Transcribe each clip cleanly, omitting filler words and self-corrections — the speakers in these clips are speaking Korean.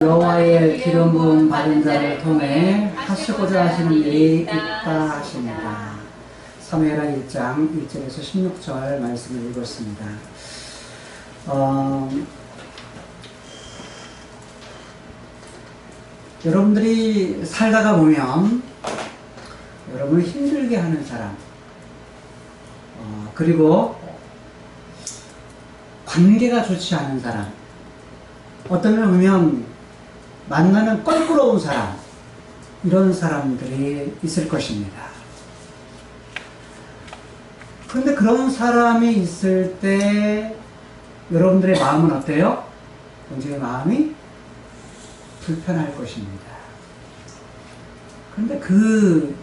여호와의 기름 부음 받은 자를 통해 하시고자 하시는 일이 있다 하십니다. 사무엘하 1장 1절에서 16절 말씀을 읽었습니다. 여러분들이 살다가 보면 여러분을 힘들게 하는 사람, 그리고 관계가 좋지 않은 사람, 어떤 면 보면 만나면 껄끄러운 사람, 이런 사람들이 있을 것입니다. 그런데 그런 사람이 있을 때 여러분들의 마음은 어때요? 굉장히 마음이 불편할 것입니다. 그런데 그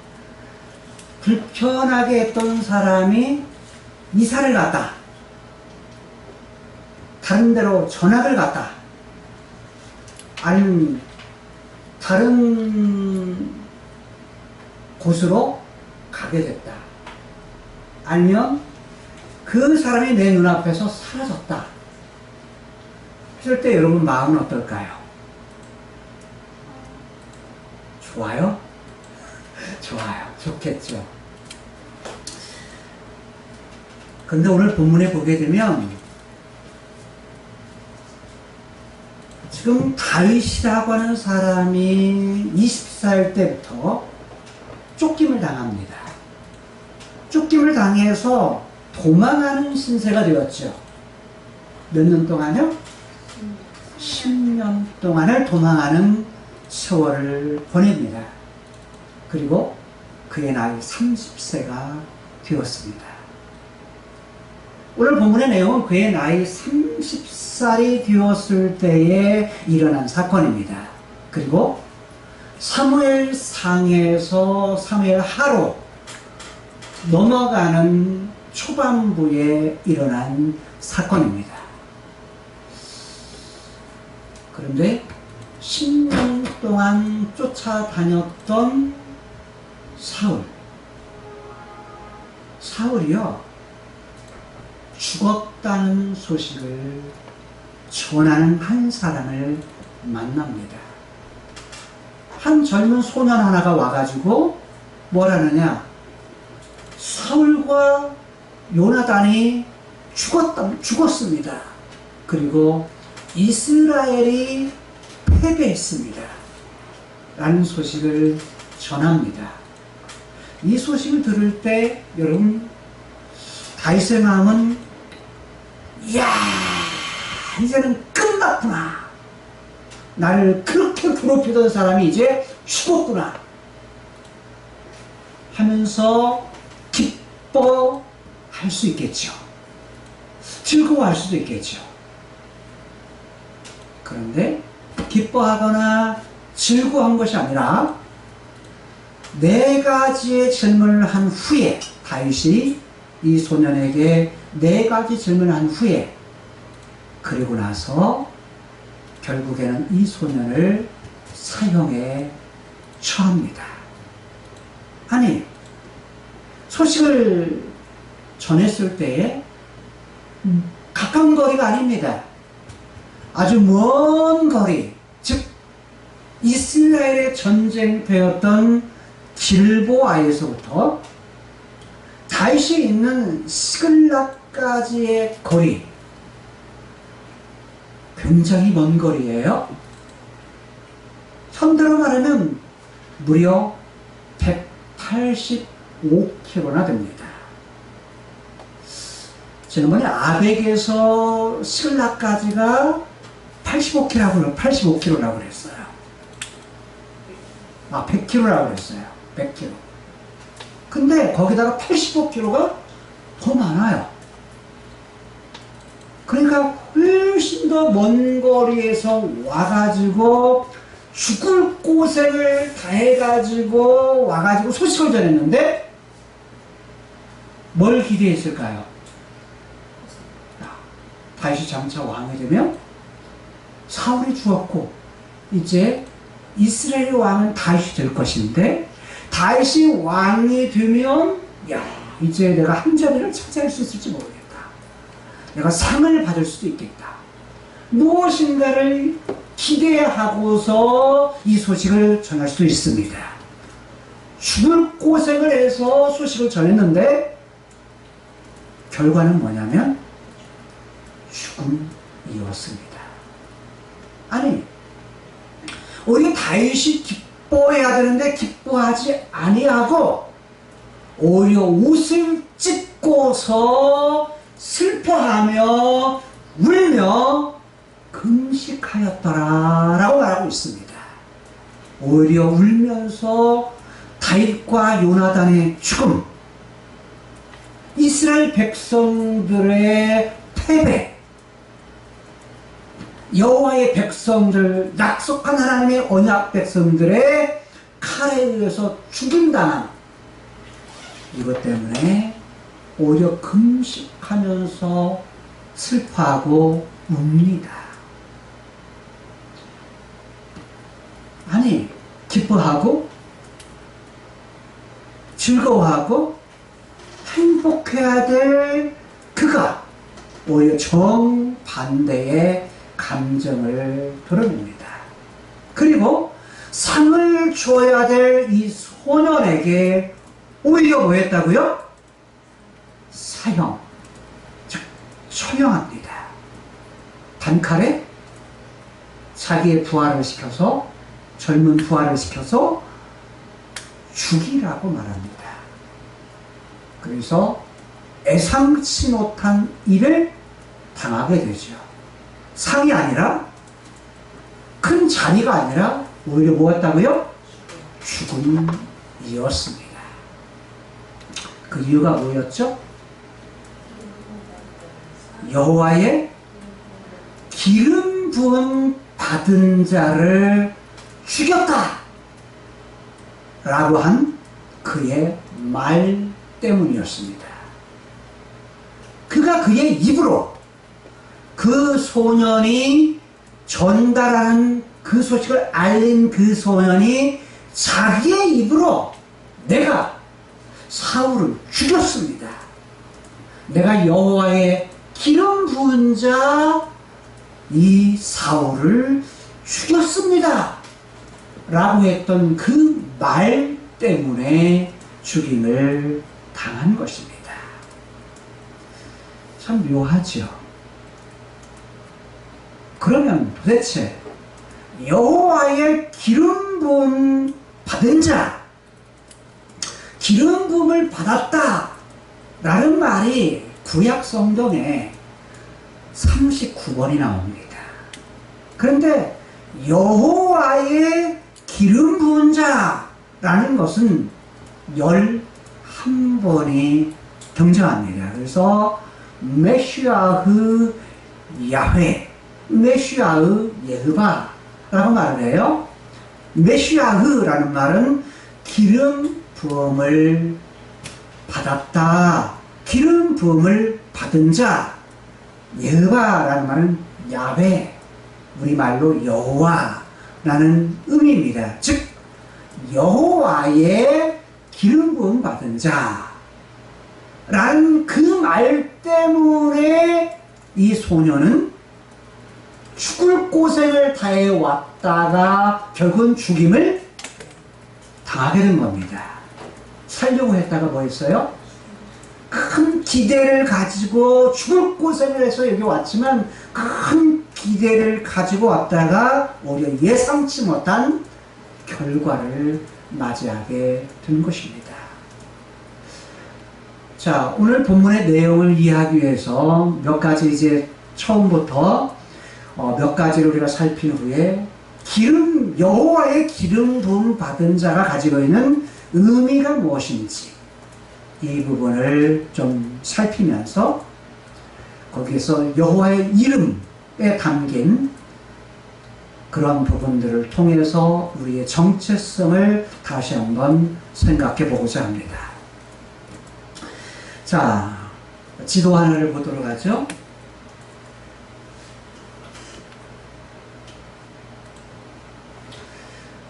불편하게 했던 사람이 이사를 갔다, 다른 데로 전학을 갔다, 아니면 다른 곳으로 가게 됐다, 아니면 그 사람이 내 눈앞에서 사라졌다 했을 때 여러분 마음은 어떨까요? 좋아요? 좋아요. 좋겠죠. 그런데 오늘 본문에 보게 되면 지금 다윗이라고 하는 사람이 20살 때부터 쫓김을 당합니다. 쫓김을 당해서 도망하는 신세가 되었죠. 몇 년 동안요? 10년 동안을 도망하는 세월을 보냅니다. 그리고 그의 나이 30세가 되었습니다. 오늘 본문의 내용은 그의 나이 30살이 되었을 때에 일어난 사건입니다. 그리고 사무엘상에서 사무엘하로 넘어가는 초반부에 일어난 사건입니다. 그런데 10년 동안 쫓아다녔던 사울이요, 죽었다는 소식을 전하는 한 사람을 만납니다. 한 젊은 소년 하나가 와가지고 뭐라느냐, 사울과 요나단이 죽었습니다. 그리고 이스라엘이 패배했습니다. 라는 소식을 전합니다. 이 소식을 들을 때 여러분, 다윗의 마음은 이야, 이제는 끝났구나, 나를 그렇게 괴롭히던 사람이 이제 죽었구나 하면서 기뻐할 수 있겠죠. 즐거워할 수도 있겠죠. 그런데 기뻐하거나 즐거워한 것이 아니라 4가지의 질문을 한 후에, 다윗이 이 소년에게 4가지 질문을 한 후에, 그리고 나서 결국에는 이 소년을 사형에 처합니다. 아니, 소식을 전했을 때에 가까운 거리가 아닙니다. 아주 먼 거리, 즉 이스라엘의 전쟁터였던 길보아에서부터 다윗이 있는 시글락까지의 거리, 굉장히 먼 거리예요. 현대로 말하면 무려 185km나 됩니다. 지난번에 아벡에서 시글락까지가 85km라고 그랬어요. 100km라고 그랬어요. 100km. 근데 거기다가 85km가 더 많아요. 그러니까 훨씬 더 먼 거리에서 와가지고 죽을 고생을 다 해가지고 와가지고 소식을 전했는데 뭘 기대했을까요? 다윗이 장차 왕이 되면 사울이 죽었고 이제 이스라엘의 왕은 다윗이 될 것인데, 다윗이 왕이 되면 야, 이제 내가 한 자리를 차지할 수 있을지 모르겠다, 내가 상을 받을 수도 있겠다, 무엇인가를 기대하고서 이 소식을 전할 수 있습니다. 죽을 고생을 해서 소식을 전했는데 결과는 뭐냐면 죽음이었습니다. 아니, 우리 다윗이 기뻐해야 되는데 기뻐하지 아니하고 오히려 옷을 찢고서 슬퍼하며 울며 금식하였더라라고 말하고 있습니다. 오히려 울면서 다윗과 요나단의 죽음, 이스라엘 백성들의 패배, 여호와의 백성들, 약속한 하나님의 언약 백성들의 칼에 의해서 죽임당한 이것 때문에 오히려 금식하면서 슬퍼하고 웁니다. 아니, 기뻐하고 즐거워하고 행복해야 될 그가 오히려 정반대의 감정을 드러냅니다. 그리고 상을 줘야 될 이 소년에게 오히려 뭐 했다고요? 사형, 즉 처형합니다. 단칼에 자기의 부하를 시켜서, 젊은 부하를 시켜서 죽이라고 말합니다. 그래서 예상치 못한 일을 당하게 되죠. 상이 아니라, 큰 자리가 아니라 오히려 뭐였다고요? 죽음이었습니다. 그 이유가 뭐였죠? 여호와의 기름 부음 받은 자를 죽였다 라고 한 그의 말 때문이었습니다. 그가 그의 입으로 그 소년이 전달하는 그 소식을 알린 그 소년이 자기의 입으로 내가 사울을 죽였습니다. 내가 여호와의 기름 부은 자 이 사울을 죽였습니다 라고 했던 그 말 때문에 죽임을 당한 것입니다. 참 묘하죠. 그러면 도대체 여호와의 기름 부음 받은 자, 기름 부음을 받았다 라는 말이 구약 성경에 39번이 나옵니다. 그런데 여호와의 기름 부은 자라는 것은 11번이 등장합니다. 그래서 메시아흐 야훼, 메시아흐 예흐바 라고 말을 해요. 메시아흐라는 말은 기름 부음을 받았다, 기름 부음을 받은 자. 예흐바라는 말은 야훼, 우리말로 여호와라는 의미입니다. 즉 여호와의 기름 부음 받은 자라는 그 말 때문에 이 소년은 죽을 고생을 다해 왔다가 결국은 죽임을 당하게 된 겁니다. 살려고 했다가 뭐 했어요? 큰 기대를 가지고 죽을 고생을 해서 여기 왔지만 큰 기대를 가지고 왔다가 오히려 예상치 못한 결과를 맞이하게 된 것입니다. 자, 오늘 본문의 내용을 이해하기 위해서 몇 가지 이제 처음부터 몇 가지를 우리가 살핀 후에 여호와의 기름 부음 받은 자가 가지고 있는 의미가 무엇인지 이 부분을 좀 살피면서 거기에서 여호와의 이름에 담긴 그런 부분들을 통해서 우리의 정체성을 다시 한번 생각해 보고자 합니다. 자, 지도 하나를 보도록 하죠.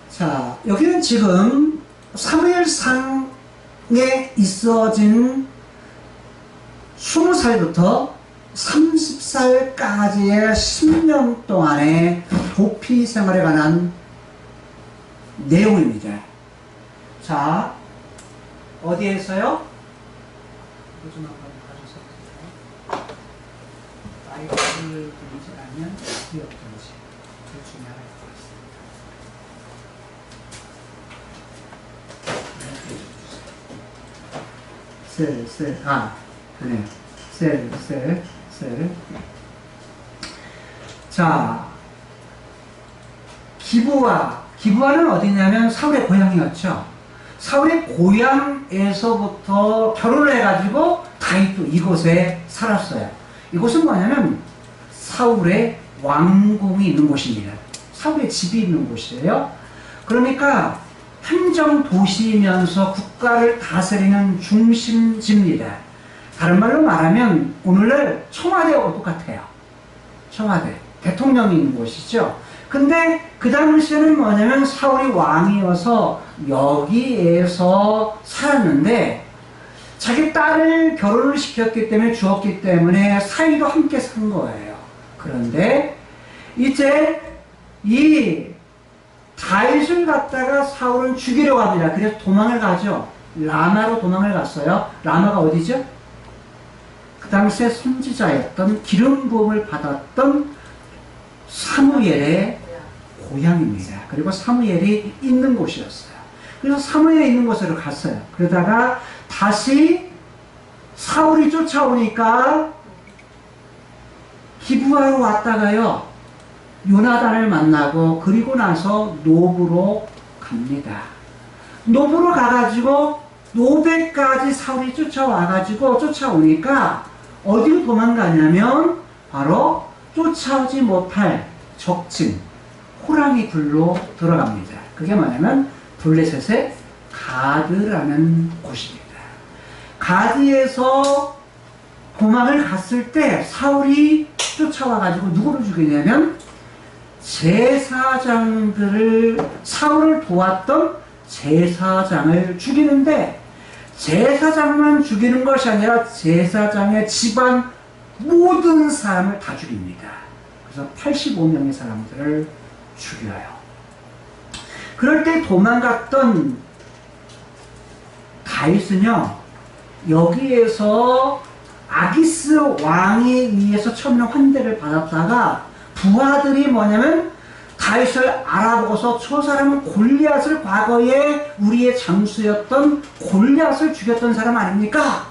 자, 여기는 지금 사무엘상에 있어진 20살부터 30살까지의 10년 동안의 도피 생활에 관한 내용입니다. 자, 어디에서요? 이거 좀 한번 봐주세요. 마이크를 들리지 않으면 어디였든지 둘 중에 하나일 것 같습니다. 그래요. 셀. 자, 기브아는 어디냐면 사울의 고향이었죠. 사울의 고향에서부터 결혼을 해가지고 다윗도 이곳에 살았어요. 이곳은 뭐냐면 사울의 왕궁이 있는 곳입니다. 사울의 집이 있는 곳이에요. 그러니까 행정 도시이면서 국가를 다스리는 중심지입니다. 다른 말로 말하면 오늘날 청와대와 똑같아요. 청와대, 대통령이 있는 곳이죠. 근데 그 당시에는 뭐냐면 사울이 왕이어서 여기에서 살았는데 자기 딸을 결혼을 시켰기 때문에 주었기 때문에 사위도 함께 산 거예요. 그런데 이제 이 다윗을 갖다가 사울은 죽이려고 합니다. 그래서 도망을 가죠. 라마로 도망을 갔어요. 라마가 어디죠? 그 당시에 선지자였던 기름 부음을 받았던 사무엘의 고향입니다. 그리고 사무엘이 있는 곳이었어요. 그래서 사무엘이 있는 곳으로 갔어요. 그러다가 다시 사울이 쫓아오니까 기브아로 왔다가요 요나단을 만나고 그리고 나서 노브로 갑니다. 노브로 가가지고 노베까지 사울이 쫓아오니까 어디로 도망가냐면 바로 쫓아오지 못할 적진 호랑이 굴로 들어갑니다. 그게 뭐냐면 블레셋의 가드라는 곳입니다. 가드에서 도망을 갔을 때 사울이 쫓아와가지고 누구를 죽이냐면 제사장들을 사울을 도왔던 제사장을 죽이는데 제사장만 죽이는 것이 아니라 제사장의 집안 모든 사람을 다 죽입니다. 그래서 85명의 사람들을 죽여요. 그럴 때 도망갔던 다윗은요 여기에서 아기스 왕에 의해서 처음에 환대를 받았다가 부하들이 뭐냐면 다윗을 알아보고서 저 사람은 골리앗을 과거에 우리의 장수였던 골리앗을 죽였던 사람 아닙니까?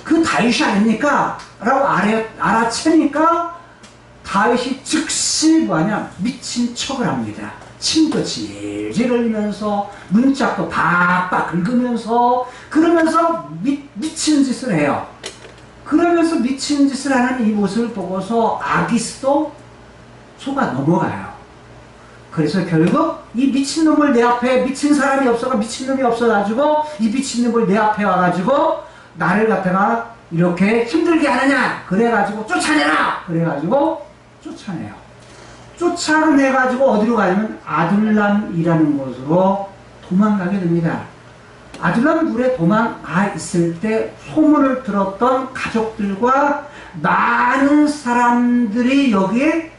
그 다윗이 아닙니까? 라고 알아채니까 다윗이 즉시 뭐냐 미친 척을 합니다. 침도 질질 흘리면서 문짝도 박박 긁으면서 그러면서 미친 짓을 해요. 그러면서 미친 짓을 하는 이 모습을 보고서 아기스도 속아 넘어가요. 그래서 결국 이 미친놈을 내 앞에 미친 사람이 없어가 미친놈이 없어가지고 이 미친놈을 내 앞에 와가지고 나를 갖다가 이렇게 힘들게 하느냐 그래가지고 쫓아내라 그래가지고 쫓아내요. 쫓아내가지고 어디로 가냐면 아둘람이라는 곳으로 도망가게 됩니다. 아둘람 굴에 도망가 있을 때 소문을 들었던 가족들과 많은 사람들이 여기에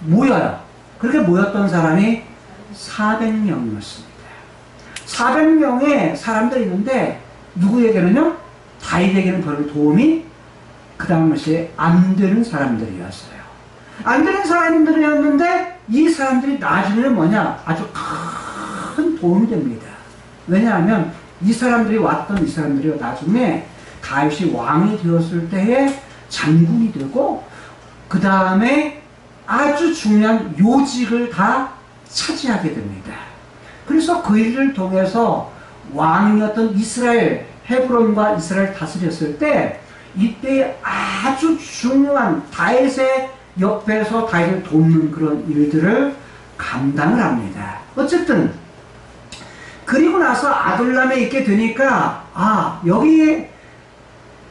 모여요. 그렇게 모였던 사람이 400명이었습니다. 400명의 사람들이 있는데 누구에게는요? 다윗에게는 별 도움이 그 당시에 안 되는 사람들이었어요. 안 되는 사람들이었는데 이 사람들이 나중에는 뭐냐? 아주 큰 도움이 됩니다. 왜냐하면 이 사람들이 나중에 다윗이 왕이 되었을 때에 장군이 되고 그 다음에 아주 중요한 요직을 다 차지하게 됩니다. 그래서 그 일을 통해서 왕이었던 이스라엘, 헤브론과 이스라엘 다스렸을 때 이때 아주 중요한 다윗의 옆에서 다윗을 돕는 그런 일들을 감당을 합니다. 어쨌든 그리고 나서 아둘람에 있게 되니까 여기에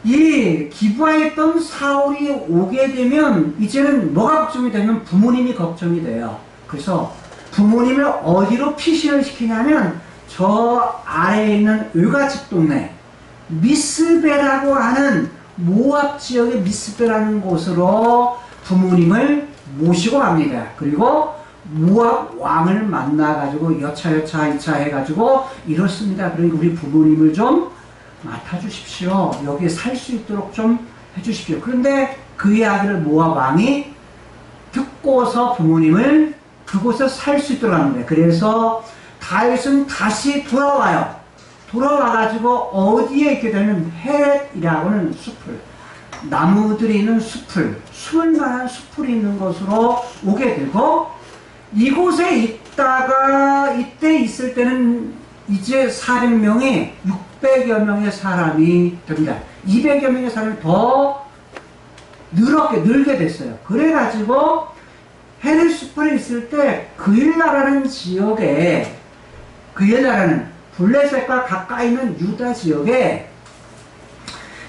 이 기브아에 있던 사울이 오게 되면 이제는 뭐가 걱정이 되면 부모님이 걱정이 돼요. 그래서 부모님을 어디로 피신을 시키냐면 저 아래에 있는 을가집 동네 미스베라고 하는 모압 지역의 미스베라는 곳으로 부모님을 모시고 갑니다. 그리고 모압 왕을 만나가지고 여차여차 해가지고 이렇습니다. 그러니까 우리 부모님을 좀 맡아주십시오. 여기에 살 수 있도록 좀 해주십시오. 그런데 그 이야기를 모압 왕이 듣고서 부모님을 그곳에 살 수 있도록 합니다. 그래서 다윗은 다시 돌아와요. 돌아와가지고 어디에 있게 되면 헤렛이라고는 숲을, 나무들이 있는 숲을, 수많은 숲을 있는 곳으로 오게 되고, 이곳에 있다가 이때 있을 때는 이제 400명이 600여 명의 사람이 됩니다. 200여 명의 사람이 더 늘게 됐어요. 그래가지고 헤렛 숲에 있을 때 그일라라는 지역에, 그일라라는 블레셋과 가까이 있는 유다 지역에,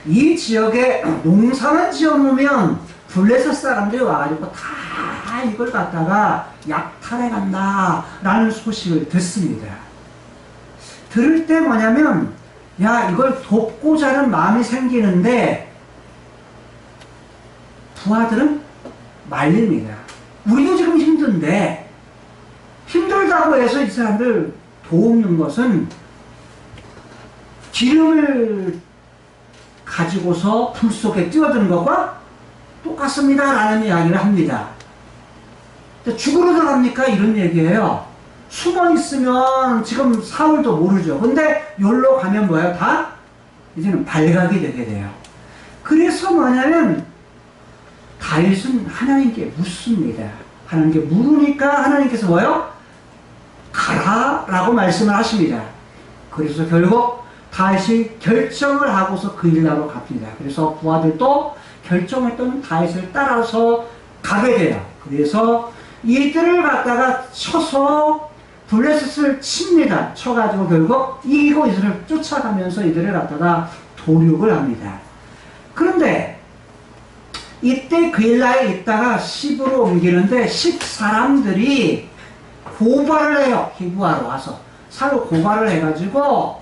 이 지역에 농사만 지어놓으면 블레셋 사람들이 와가지고 다 이걸 갖다가 약탈해 간다 라는 소식을 듣습니다. 들을 때 뭐냐면, 야, 이걸 돕고자 하는 마음이 생기는데 부하들은 말립니다. 우리도 지금 힘든데, 힘들다고 해서 이 사람들 돕는 것은 기름을 가지고서 불 속에 뛰어드는 것과 똑같습니다 라는 이야기를 합니다. 죽으러 들어갑니까? 이런 얘기예요. 숨어 있으면 지금 사울도 모르죠. 근데 여기로 가면 뭐예요? 다 이제는 발각이 되게 돼요. 그래서 뭐냐면 다윗은 하나님께 묻습니다. 하나님께 물으니까 하나님께서 뭐예요? 가라 라고 말씀을 하십니다. 그래서 결국 다윗이 결정을 하고서 그 일나로 갑니다. 그래서 부하들도 결정했던 다윗을 따라서 가게 돼요. 그래서 이들을 갖다가 쳐서 블레셋을 칩니다. 쳐가지고 결국 이기고 이들을 쫓아가면서 이들을 갖다가 도륙을 합니다. 그런데 이때 그일라에 있다가 십으로 옮기는데 십 사람들이 고발을 해요. 기부하러 와서 사로 고발을 해가지고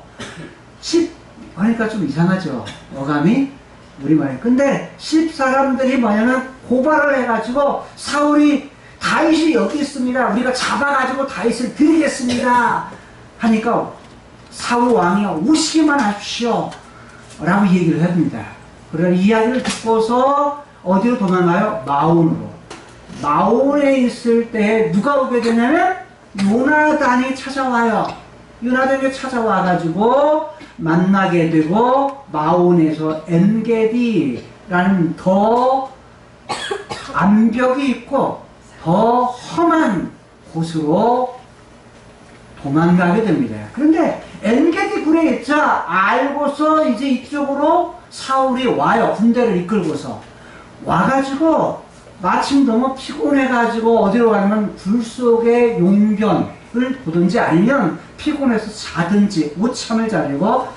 그러니까 좀 이상하죠. 어감이 우리말에. 근데 십 사람들이 뭐냐면 고발을 해가지고 사울이 다윗이 여기 있습니다. 우리가 잡아가지고 다윗을 드리겠습니다. 하니까 사울 왕이 오시기만 하십시오. 라고 얘기를 합니다. 그래서 이야기를 듣고서 어디로 도망가요? 마온으로. 마온에 있을 때 누가 오게 되냐면 요나단이 찾아와요. 요나단이 찾아와가지고 만나게 되고 마온에서 엔게디라는 더 암벽이 있고 더 험한 곳으로 도망가게 됩니다. 그런데 엔게디 굴에 있자 알고서 이제 이쪽으로 사울이 와요. 군대를 이끌고서 와가지고 마침 너무 피곤해가지고 어디로 가냐면 굴 속에 용변을 보든지 아니면 피곤해서 자든지 오참을 자려고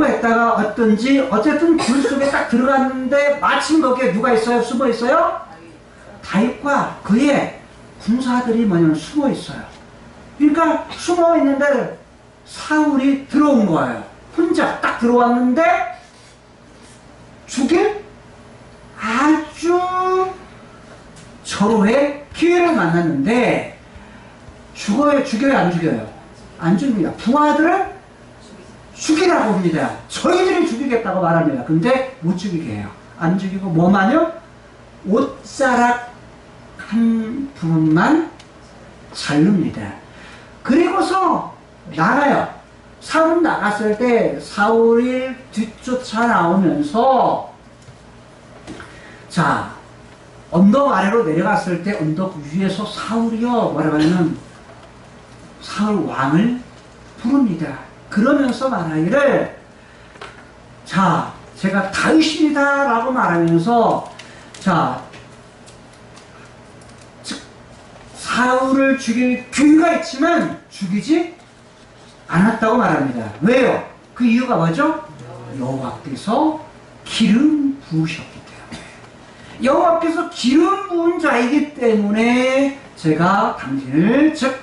했다가 어떤지 어쨌든 굴 속에 딱 들어갔는데 마침 거기에 누가 있어요? 숨어 있어요? 다윗과 그의 군사들이 뭐냐면 숨어 있어요. 그러니까 숨어 있는데 사울이 들어온 거예요. 혼자 딱 들어왔는데 죽일 아주 절호의 기회를 만났는데 죽어요? 안 죽여요? 안 죽입니다. 부하들을 죽이라고 합니다. 저희들이 죽이겠다고 말합니다. 근데 못 죽이게 해요. 안 죽이고 뭐만요? 옷자락 한 부분만 자릅니다. 그리고서 나가요. 사울 나갔을 때 사울이 뒤쫓아 나오면서 자 언덕 아래로 내려갔을 때 언덕 위에서 사울이요 뭐라고 하냐면 사울 왕을 부릅니다. 그러면서 말하기를 자 제가 다윗입니다 라고 말하면서 자 사울을 죽일 기회가 있지만 죽이지 않았다고 말합니다. 왜요? 그 이유가 뭐죠? 여호와께서 기름 부으셨기 때문에. 여호와께서 기름 부은 자이기 때문에 제가 당신을 즉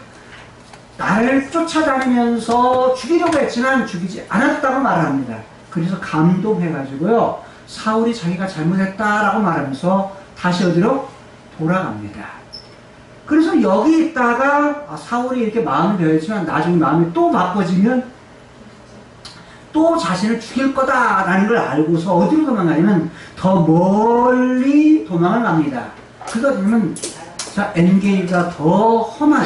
나를 쫓아다니면서 죽이려고 했지만 죽이지 않았다고 말합니다. 그래서 감동해가지고요 사울이 자기가 잘못했다라고 말하면서 다시 어디로? 돌아갑니다. 그래서 여기 있다가 사울이 이렇게 마음이 되었지만 나중에 마음이 또 바꿔지면 또 자신을 죽일 거다라는 걸 알고서 어디로 도망가냐면 더 멀리 도망을 갑니다. 그러다 보면 자, 엔게이가 더 험한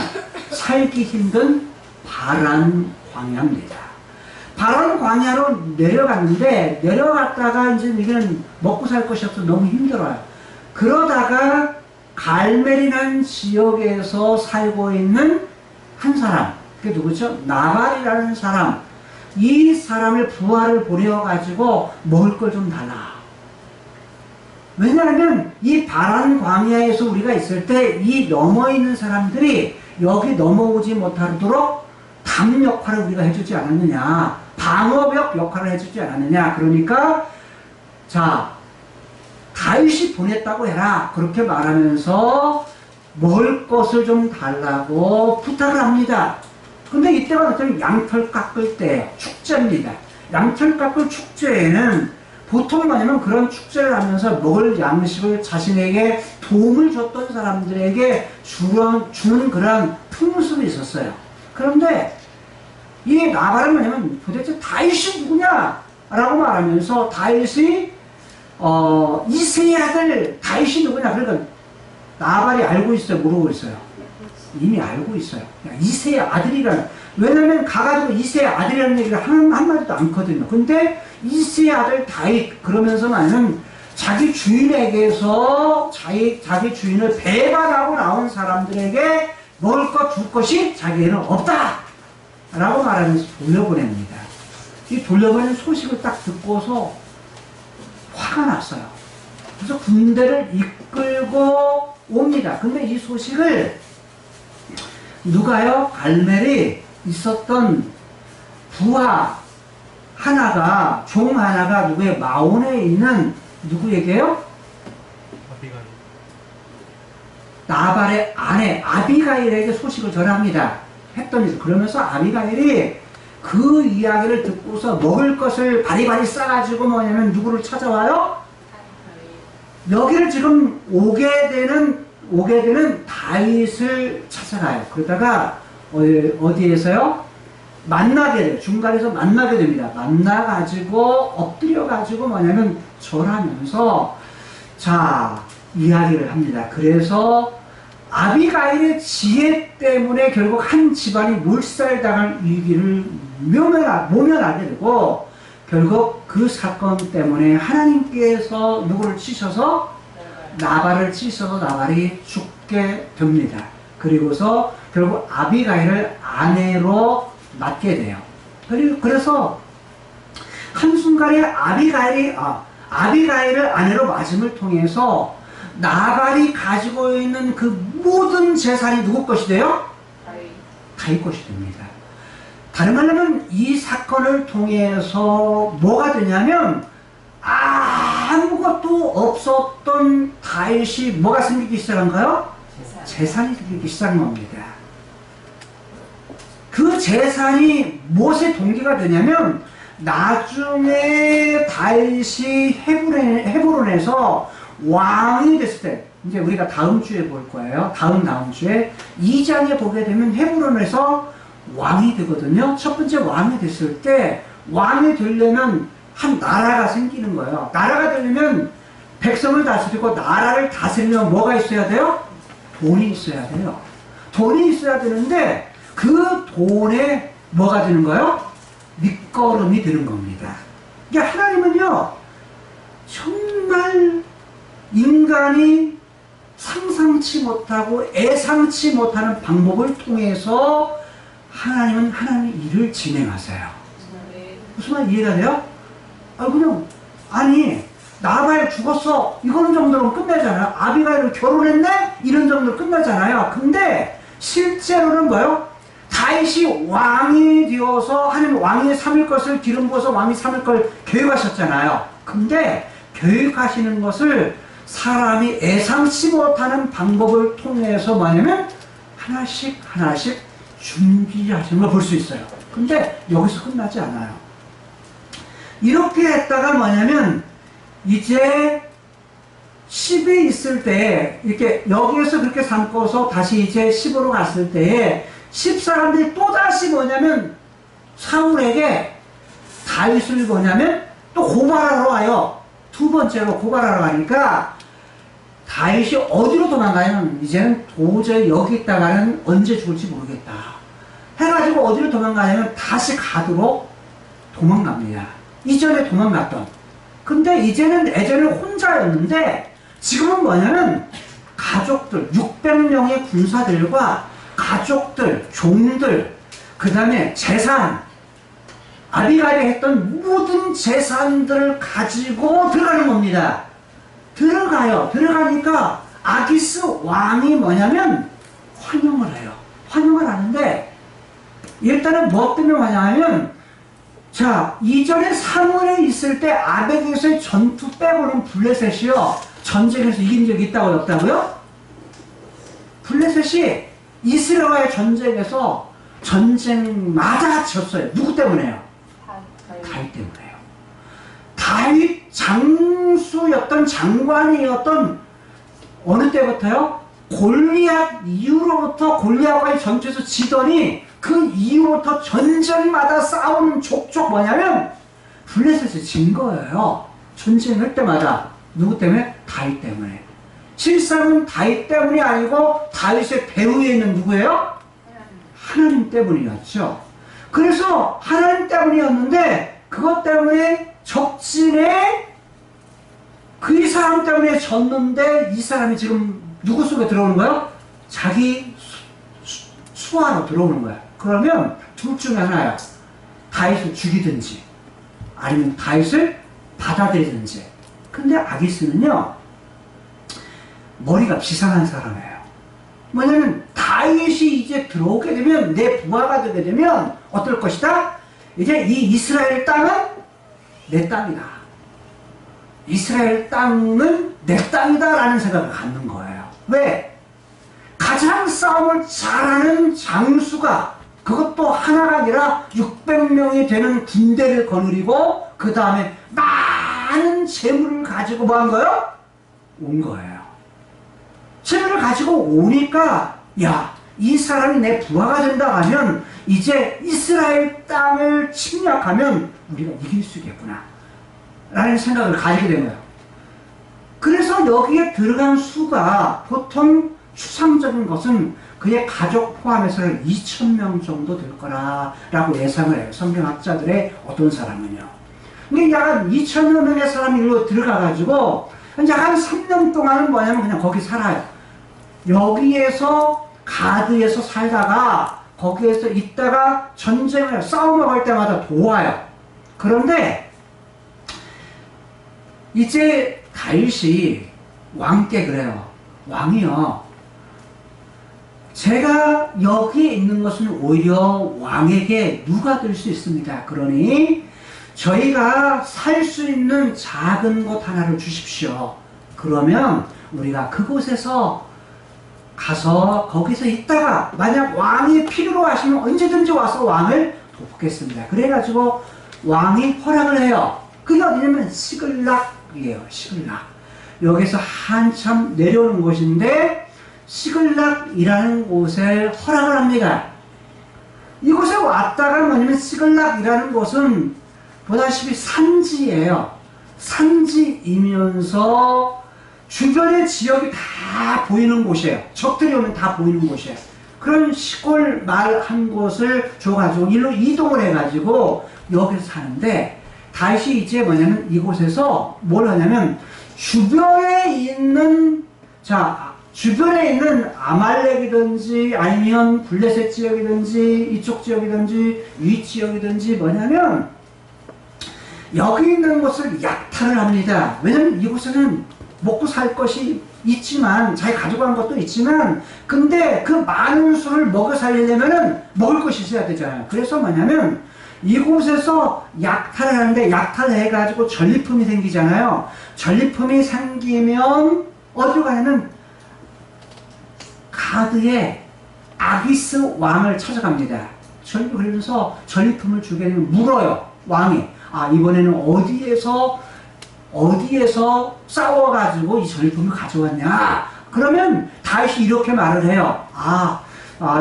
살기 힘든 바란 광야입니다. 바란 광야로 내려갔는데 내려갔다가 이제 여기는 먹고 살 것이 없어서 너무 힘들어요. 그러다가 갈멜이라는 지역에서 살고 있는 한 사람, 그게 누구죠? 나발이라는 사람. 이 사람을 부하를 보내어가지고 먹을 걸 좀 달라. 왜냐하면 이 바란 광야에서 우리가 있을 때 이 넘어있는 사람들이 여기 넘어오지 못하도록 담 역할을 우리가 해주지 않았느냐, 방어벽 역할을 해주지 않았느냐. 그러니까 자, 다윗이 보냈다고 해라. 그렇게 말하면서 먹을 것을 좀 달라고 부탁을 합니다. 근데 이때가 어떤 양털 깎을 때 축제입니다. 양털 깎을 축제에는 보통 뭐냐면 그런 축제를 하면서 먹을 양식을 자신에게 도움을 줬던 사람들에게 주는 그런 풍습이 있었어요. 그런데 이 나발은 뭐냐면 도대체 다윗이 누구냐? 라고 말하면서 다윗이 이새의 아들 다윗이 누구냐? 그러니까 나발이 알고 있어요? 모르고 있어요? 이미 알고 있어요. 이새의 아들이라는. 왜냐면 가가지고 이새의 아들이라는 얘기를 한마디도 않거든요. 근데 이새의 아들 다윗 그러면서 나는 자기 주인에게서 자기 주인을 배반하고 나온 사람들에게 먹을 것 줄 것이 자기에는 없다! 라고 말하면서 돌려보냅니다. 이 돌려보낸 소식을 딱 듣고서 화가 났어요. 그래서 군대를 이끌고 옵니다. 근데 이 소식을 누가요? 갈멜이 있었던 부하 하나가, 종 하나가 누구의 마온에 있는 누구에게요? 아비가일. 나발의 아내 아비가일에게 소식을 전합니다. 했더니 그러면서 아비가일이 그 이야기를 듣고서 먹을 것을 바리바리 싸가지고 뭐냐면 누구를 찾아와요? 여기를 지금 오게 되는 다윗을 찾아가요. 그러다가 어디에서요? 만나게 돼요. 중간에서 만나게 됩니다. 만나가지고 엎드려가지고 뭐냐면 절하면서 자 이야기를 합니다. 그래서 아비가일의 지혜 때문에 결국 한 집안이 몰살당할 위기를 모면하게 되고 결국 그 사건 때문에 하나님께서 누구를 치셔서 나발을 치셔서 나발이 죽게 됩니다. 그리고서 결국 아비가일을 아내로 맡게 돼요. 그래서 한순간에 아비가일을 아내로 맞음을 통해서 나발이 가지고 있는 그 모든 재산이 누구 것이 돼요? 다윗 것이 됩니다. 다른 말로 하면 이 사건을 통해서 뭐가 되냐면 아무것도 없었던 다윗이 뭐가 생기기 시작한가요? 재산이 생기기 시작한 겁니다. 그 재산이 무엇의 동기가 되냐면 나중에 다윗이 헤브론에서 왕이 됐을 때 이제 우리가 다음 주에 볼 거예요. 다음 주에 2장에 보게 되면 헤브론에서 왕이 되거든요. 첫 번째 왕이 됐을 때 왕이 되려면 한 나라가 생기는 거예요. 나라가 되려면 백성을 다스리고 나라를 다스리려면 뭐가 있어야 돼요? 돈이 있어야 돼요. 돈이 있어야 되는데 그 돈에 뭐가 되는 거예요? 밑거름이 되는 겁니다. 그러니까 하나님은요 정말 인간이 상상치 못하고 예상치 못하는 방법을 통해서 하나님은 하나님의 일을 진행하세요. 무슨 말 이해가 돼요? 아니 나발 죽었어 이거는 정도로 끝나잖아요. 아비가일을 결혼했네 이런 정도로 끝나잖아요. 근데 실제로는 뭐예요? 다윗이 왕이 되어서 하나님 왕이 삼을 것을 기름 부어서 왕이 삼을 걸 계획하셨잖아요. 근데 계획하시는 것을 사람이 예상치 못하는 방법을 통해서 뭐냐면 하나씩 준비하시는 걸 볼 수 있어요. 근데 여기서 끝나지 않아요. 이렇게 했다가 뭐냐면 이제 10이 있을 때 이렇게 여기에서 그렇게 삼고서 다시 이제 10으로 갔을 때에 10 사람들이 또다시 뭐냐면 사울에게 다윗을 뭐냐면 또 고발하러 와요. 두 번째로 고발하러 가니까 다윗이 어디로 도망가냐면 이제는 도저히 여기 있다가는 언제 죽을지 모르겠다 해가지고 어디로 도망가냐면 다시 가도록 도망갑니다. 이전에 도망갔던. 근데 이제는 예전에 혼자였는데 지금은 뭐냐면 가족들 600명의 군사들과 가족들, 종들, 그 다음에 재산, 아비가일이 했던 모든 재산들을 가지고 들어가는 겁니다. 들어가요. 들어가니까 아기스 왕이 뭐냐면 환영을 해요. 환영을 하는데 일단은 뭐 때문에 환영하면 자, 이전에 사무엘에 있을 때 아벡에서의 전투 빼고는 블레셋이요. 전쟁에서 이긴 적이 있다고요? 없다고요? 블레셋이 이스라엘과의 전쟁에서 전쟁마다 졌어요. 누구 때문에요? 다윗 때문에요. 다윗 장수였던 장관이었던 어느 때부터요? 골리앗 이후로부터 골리앗과의 전투에서 지더니 그 이후부터 전쟁마다 싸우는 족족 뭐냐면 블레셋이 진 거예요. 전쟁할 때마다. 누구 때문에? 다윗 때문에. 실상은 다윗 때문이 아니고 다윗의 배후에 있는 누구예요? 하나님 때문이었죠. 그래서 하나님 때문이었는데 그것 때문에 적진에 그 사람 때문에 졌는데 이 사람이 지금 누구 속에 들어오는 거예요? 자기 수하로 들어오는 거야. 그러면 둘 중에 하나야. 다윗을 죽이든지 아니면 다윗을 받아들이든지. 근데 아기스는요 머리가 비상한 사람이에요. 뭐냐면 다윗이 이제 들어오게 되면 내 부하가 되게 되면 어떨 것이다? 이제 이 이스라엘 땅은 내 땅이다. 이스라엘 땅은 내 땅이다 라는 생각을 갖는 거예요. 왜? 가장 싸움을 잘하는 장수가 그것도 하나가 아니라 600명이 되는 군대를 거느리고 그 다음에 많은 재물을 가지고 뭐 한 거예요? 온 거예요. 재물을 가지고 오니까 야, 이 사람이 내 부하가 된다 하면 이제 이스라엘 땅을 침략하면 우리가 이길 수 있겠구나 라는 생각을 가지게 된 거예요. 그래서 여기에 들어간 수가 보통 추상적인 것은 그의 가족 포함해서는 2,000명 정도 될 거라고 예상을 해요. 성경학자들의 어떤 사람은요. 근데 약 2,000여 명의 사람이 일로 들어가가지고 이제 한 3년 동안은 뭐냐면 그냥 거기 살아요. 여기에서 가드에서 살다가 거기에서 있다가 전쟁을 싸움을 할 때마다 도와요. 그런데 이제 다윗이 왕께 그래요. 왕이요. 제가 여기에 있는 것은 오히려 왕에게 누가 될 수 있습니다. 그러니 저희가 살 수 있는 작은 곳 하나를 주십시오. 그러면 우리가 그곳에서 가서 거기서 있다가 만약 왕이 필요로 하시면 언제든지 와서 왕을 돕겠습니다. 그래가지고 왕이 허락을 해요. 그게 어디냐면 시글락이에요. 시글락. 여기서 한참 내려오는 곳인데 시글락이라는 곳에 허락을 합니다. 이곳에 왔다가 뭐냐면 시글락이라는 곳은 보다시피 산지예요. 산지이면서 주변의 지역이 다 보이는 곳이에요. 적들이 오면 다 보이는 곳이에요. 그런 시골 마을 한 곳을 줘가지고 일로 이동을 해가지고 여기서 사는데 다윗이 이제 뭐냐면 이곳에서 뭘 하냐면 주변에 있는 아말렉이든지 아니면 블레셋 지역이든지 이쪽 지역이든지 위 지역이든지 뭐냐면 여기 있는 곳을 약탈을 합니다. 왜냐면 이곳에는 먹고 살 것이 있지만 자기 가져간 것도 있지만 근데 그 많은 수를 먹여 살리려면은 먹을 것이 있어야 되잖아요. 그래서 뭐냐면 이곳에서 약탈을 하는데 약탈을 해가지고 전리품이 생기잖아요. 전리품이 생기면 어디로 가냐면 가드의 아기스 왕을 찾아갑니다. 그러면서 전리품을 주게 되면 물어요. 왕이. 아, 이번에는 어디에서 어디에서 싸워가지고 이 전리품을 가져왔냐? 그러면 다윗이 이렇게 말을 해요.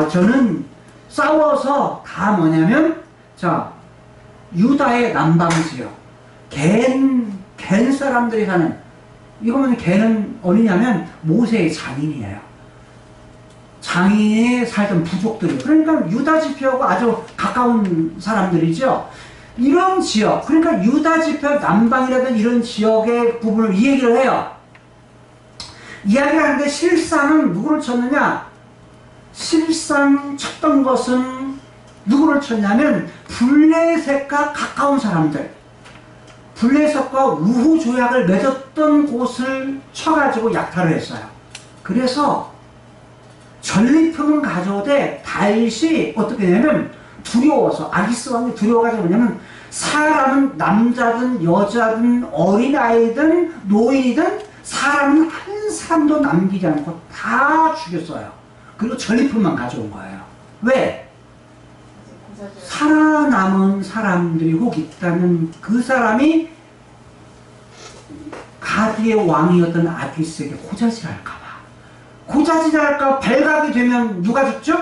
저는 싸워서 다 뭐냐면, 자, 유다의 남방지역, 겐 사람들이 사는, 이거는 겐은 어디냐면 모세의 장인이에요. 장인이 살던 부족들이, 그러니까 유다 지파하고 아주 가까운 사람들이죠. 이런 지역, 그러니까 유다 지파 남방이라든 이런 지역의 부분을 이 얘기를 해요. 이야기를 하는데 실상은 누구를 쳤느냐? 실상 쳤던 것은 누구를 쳤냐면 블레셋과 가까운 사람들, 블레셋과 우후 조약을 맺었던 곳을 쳐가지고 약탈을 했어요. 그래서 전리품은 가져오되 다윗이 어떻게 되냐면 두려워서, 아기스 왕이 두려워가지고 뭐냐면 사람은 남자든 여자든 어린아이든 노인이든 사람은 한 사람도 남기지 않고 다 죽였어요. 그리고 전리품만 가져온 거예요. 왜? 살아남은 사람들이 혹 있다면 그 사람이 가드의 왕이었던 아기스에게 고자질할까봐. 고자질할까 발각이 되면 누가 죽죠?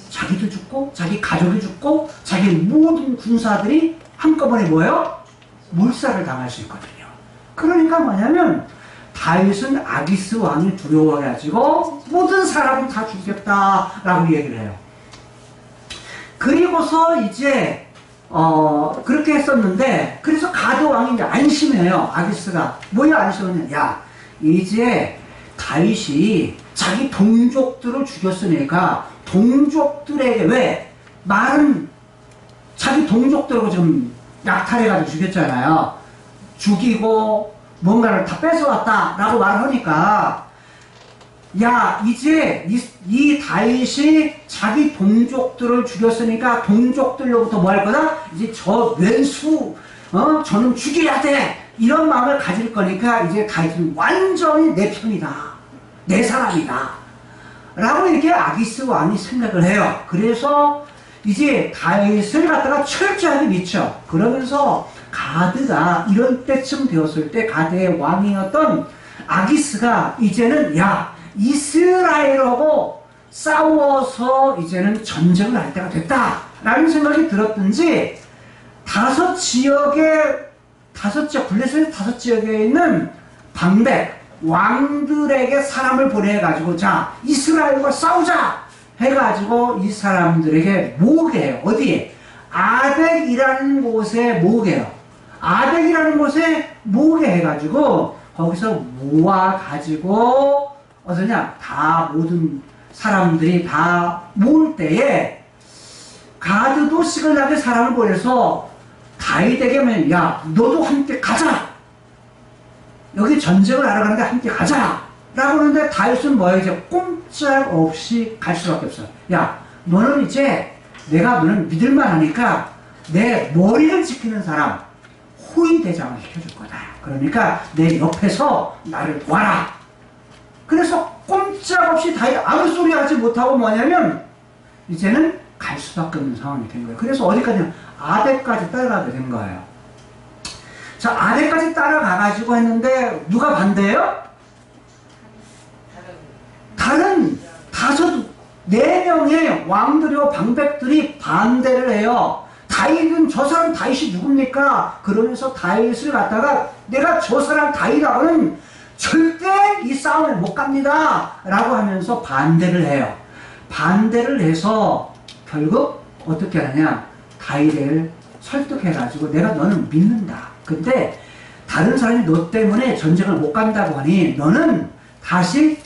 자기도 죽고 자기 가족이 죽고 자기 모든 군사들이 한꺼번에 뭐예요? 몰살을 당할 수 있거든요. 그러니까 뭐냐면 다윗은 아기스 왕이 두려워가지고 모든 사람은 다 죽였다라고 얘기를 해요. 그리고서 이제 그렇게 했었는데, 그래서 가드 왕이 이제 안심해요. 아기스가 뭐야 안심하냐? 야, 이제 다윗이 자기 동족들을 죽였으니까 동족들에게, 왜 말은 자기 동족들하고 지금 약탈해가지고 죽였잖아요. 죽이고 뭔가를 다 뺏어왔다라고 말을 하니까, 야, 이제 이 다윗이 자기 동족들을 죽였으니까 동족들로부터 뭐 할 거다? 이제 저 왼수, 저는 죽여야 돼! 이런 마음을 가질 거니까 이제 다윗은 완전히 내 편이다. 내 사람이다. 라고 이렇게 아기스 왕이 생각을 해요. 그래서 이제 다윗을 갖다가 철저하게 믿죠. 그러면서 가드가 이런 때쯤 되었을 때 가드의 왕이었던 아기스가 이제는 야, 이스라엘하고 싸워서 이제는 전쟁을 할 때가 됐다 라는 생각이 들었든지 다섯 지역 블레셋 다섯 지역에 있는 방백 왕들에게 사람을 보내가지고 자, 이스라엘과 싸우자 해가지고 이 사람들에게 모으게 해요. 어디에? 아벡이라는 곳에 모으게 해요. 아벡이라는 곳에 모으게 해가지고 거기서 모아가지고 어떠냐? 다 모든 사람들이 다 모을 때에 가드도 시글락에 사람을 보내서 다윗에게 야, 너도 함께 가자. 여기 전쟁을 하러 가는데 함께 가자. 라고 하는데 다윗은 뭐야? 이제 꼼짝없이 갈 수밖에 없어요. 야, 너는 이제 내가 너는 믿을만 하니까 내 머리를 지키는 사람 호위 대장을 시켜줄 거다. 그러니까 내 옆에서 나를 도와라. 그래서 꼼짝없이 다윗 아무 소리 하지 못하고 뭐냐면 이제는 갈 수밖에 없는 상황이 된 거예요. 그래서 어디까지? 아벡까지 따라가게 된 거예요. 자, 아벡까지 따라가가지고 했는데 누가 반대해요? 다른 네 명의 왕들이고 방백들이 반대를 해요. 다윗은 저 사람 다윗이 누굽니까? 그러면서 다윗을 갖다가 내가 저 사람 다윗하고는 절대 이 싸움에 못 갑니다 라고 하면서 반대를 해요. 반대를 해서 결국 어떻게 하느냐, 다윗을 설득해가지고 내가 너는 믿는다. 근데 다른 사람이 너 때문에 전쟁을 못 간다고 하니 너는 다시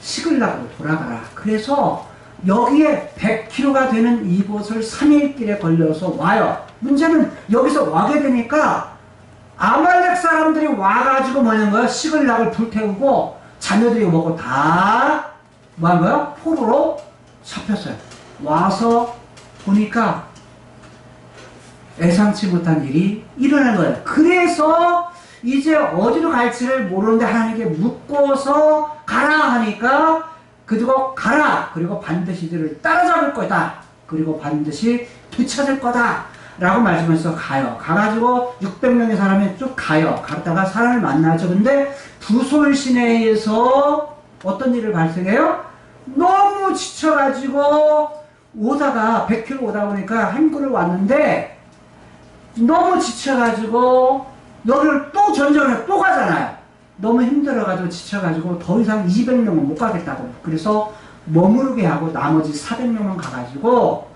시글락으로 돌아가라. 그래서 여기에 100km가 되는 이곳을 3일길에 걸려서 와요. 문제는 여기서 와게 되니까 아말렉 사람들이 와가지고 뭐냐는 거야? 시글락을 불태우고 자녀들이 뭐고 다 뭐한 거야? 포로로 잡혔어요. 와서 보니까 예상치 못한 일이 일어난 거예요. 그래서 이제 어디로 갈지를 모르는데 하나님께 묻고서 가라 하니까 그리고 가라. 그리고 반드시 이들을 따라잡을 거다. 그리고 반드시 되찾을 거다. 라고 말씀해서 가요. 가가지고 600명의 사람이 쭉 가요. 갔다가 사람을 만나죠. 근데 부솔 시내에서 어떤 일을 발생해요? 너무 지쳐가지고 오다가 100km 오다 보니까 한 그를 왔는데 너무 지쳐가지고 여기를 또 전쟁을 또 가잖아요. 너무 힘들어가지고 지쳐가지고 더 이상 200명은 못 가겠다고. 그래서 머무르게 하고 나머지 400명만 가가지고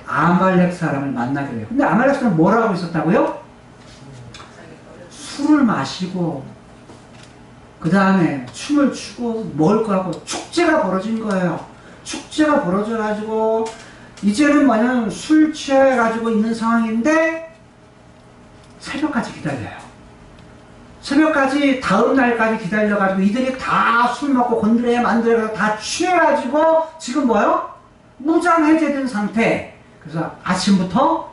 아말렉 사람을 만나게 돼요. 근데 아말렉 사람은 뭘 하고 있었다고요? 술을 마시고 그 다음에 춤을 추고 먹을 거 하고 축제가 벌어진 거예요. 축제가 벌어져가지고 이제는 뭐냐면 술 취해가지고 있는 상황인데 새벽까지 기다려요. 새벽까지 다음 날까지 기다려가지고 이들이 다 술 먹고 건드려 만들어서 다 취해가지고 지금 뭐요? 무장해제된 상태. 그래서 아침부터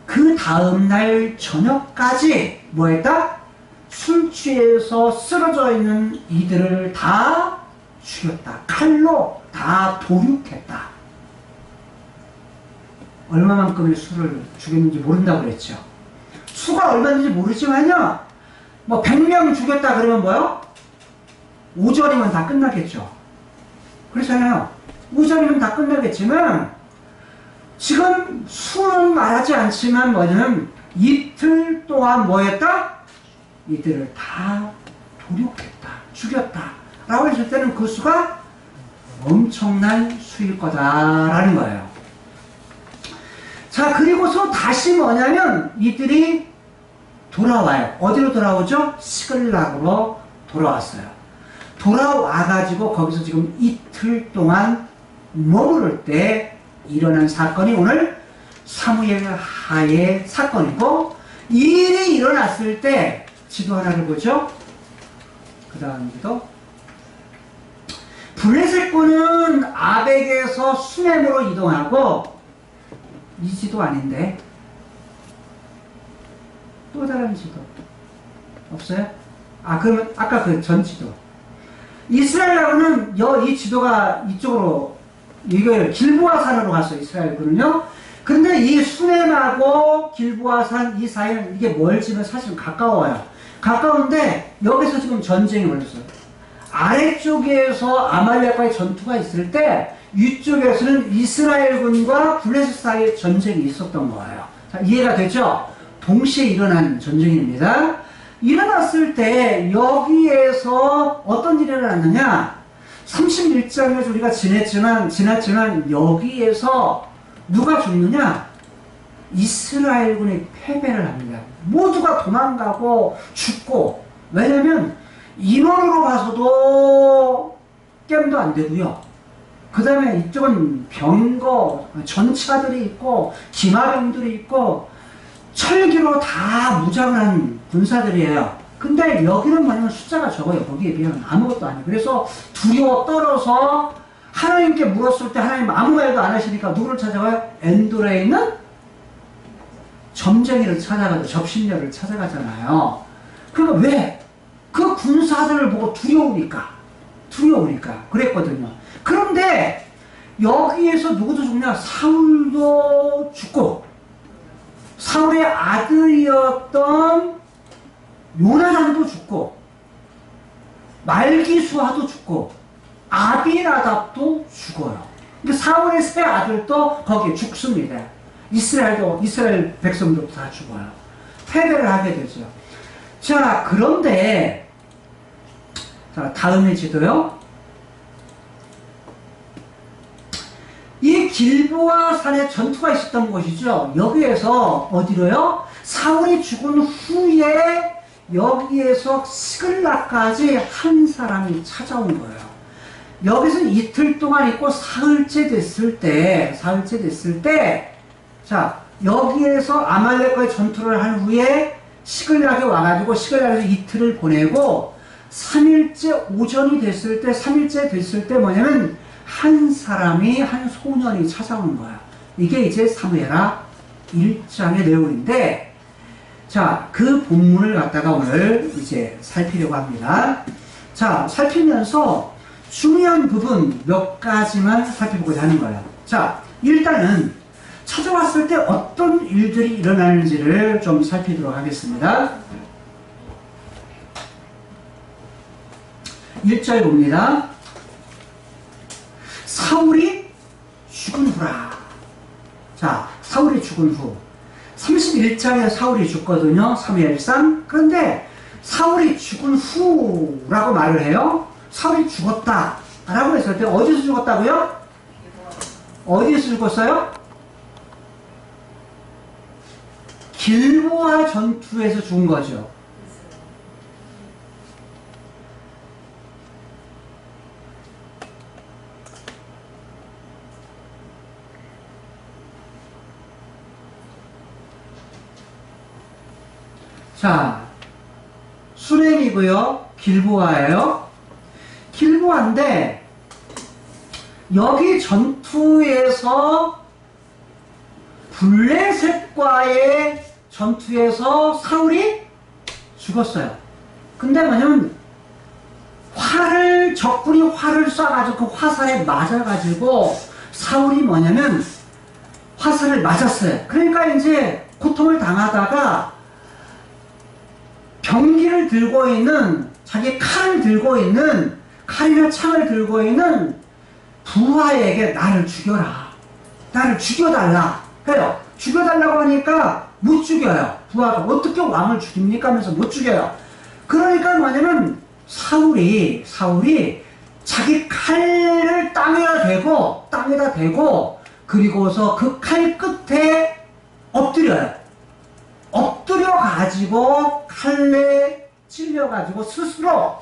그 다음 날 저녁까지 뭐 했다? 술 취해서 쓰러져 있는 이들을 다 죽였다. 칼로 다 도륙했다. 얼마만큼의 수를 죽였는지 모른다고 그랬죠. 수가 얼마인지 모르지만요. 뭐 100명 죽였다 그러면 뭐요? 오전이면 다 끝나겠죠. 그렇잖아요. 오전이면 다 끝나겠지만 지금 수는 말하지 않지만 뭐냐면 이틀 동안 뭐 했다? 이들을 다 도륙했다. 죽였다. 라고 했을 때는 그 수가 엄청난 수일 거다라는 거예요. 자, 그리고서 다시 뭐냐면 이들이 돌아와요. 어디로 돌아오죠? 시글락으로 돌아왔어요. 돌아와가지고 거기서 지금 이틀 동안 머무를 때 일어난 사건이 오늘 사무엘 하의 사건이고, 이 일이 일어났을 때 지도 하나를 보죠. 그 다음 지도. 블레셋군은 아벡에서 수넴으로 이동하고, 이 지도 아닌데 또 다른 지도 없어요? 아, 그러면 아까 그 전 지도. 이스라엘하고는 이 지도가 이쪽으로 이거 길보아 산으로 갔어요. 이스라엘군은요. 근데 이 수넴하고 길보아 산 이 사이는 이게 멀지만 사실 가까워요. 가까운데 여기서 지금 전쟁이 벌어졌어요. 아래쪽에서 아말렉과의 전투가 있을 때 위쪽에서는 이스라엘군과 블레셋 사이에 전쟁이 있었던 거예요. 자, 이해가 되죠? 동시에 일어난 전쟁입니다. 일어났을 때 여기에서 어떤 일이 일어났느냐? 31장에서 우리가 지났지만 여기에서 누가 죽느냐? 이스라엘군이 패배를 합니다. 모두가 도망가고 죽고, 왜냐면 인원으로 봐서도 게임도 안 되고요. 그 다음에 이쪽은 병거, 전차들이 있고 기마병들이 있고 철기로 다 무장한 군사들이에요. 근데 여기는 뭐냐면 숫자가 적어요. 거기에 비하면 아무것도 아니에요. 그래서 두려워 떨어서 하나님께 물었을 때 하나님 아무 말도 안 하시니까 누구를 찾아가요? 엔돌에 있는 점쟁이를 찾아가고 접신녀를 찾아가잖아요. 그러니까 왜? 그 군사들을 보고 두려우니까 그랬거든요. 그런데 여기에서 누구도 죽냐? 사울도 죽고, 사울의 아들이었던 요나단도 죽고, 말기수아도 죽고, 아비나답도 죽어요. 그러니까 사울의 세 아들도 거기에 죽습니다. 이스라엘 백성들도 다 죽어요. 패배를 하게 되죠. 자, 그런데 자, 다음의 지도요. 이 길보아 산에 전투가 있었던 곳이죠. 여기에서 어디로요? 사울이 죽은 후에 여기에서 시글락까지 한 사람이 찾아온 거예요. 여기서 이틀 동안 있고 사흘째 됐을 때, 자, 여기에서 아말렉과의 전투를 한 후에 시글락에 와가지고 시글락에서 이틀을 보내고 3일째 오전이 됐을 때, 3일째 됐을 때 뭐냐면 한 사람이, 한 소년이 찾아오는 거야. 이게 이제 사무엘하 1장의 내용인데, 자, 그 본문을 갖다가 오늘 이제 살피려고 합니다. 자, 살피면서 중요한 부분 몇 가지만 살펴보고자 하는 거예요. 자, 일단은 찾아왔을 때 어떤 일들이 일어나는지를 좀 살피도록 하겠습니다. 1절 봅니다. 사울이 죽은 후라. 자, 사울이 죽은 후. 31장에 사울이 죽거든요. 사무엘상. 그런데 사울이 죽은 후라고 말을 해요. 사울이 죽었다 라고 했을 때 어디서 죽었다고요? 어디에서 죽었어요? 길보아 전투에서 죽은 거죠. 자, 수렘이고요. 길보아예요. 길보아인데 여기 전투에서 블레셋과의 전투에서 사울이 죽었어요. 근데 뭐냐면 적군이 활을 쏴가지고 그 화살에 맞아가지고 사울이 뭐냐면 화살을 맞았어요. 그러니까 이제 고통을 당하다가 병기를 들고 있는, 자기 칼을 들고 있는, 칼이나 창을 들고 있는 부하에게 나를 죽여라, 나를 죽여달라 해요. 죽여달라고 하니까 못 죽여요. 부하가 어떻게 왕을 죽입니까 하면서 못 죽여요. 그러니까 뭐냐면 사울이 자기 칼을 땅에다 대고 그리고서 그 칼 끝에 엎드려요. 엎드려가지고 칼에 찔려가지고 스스로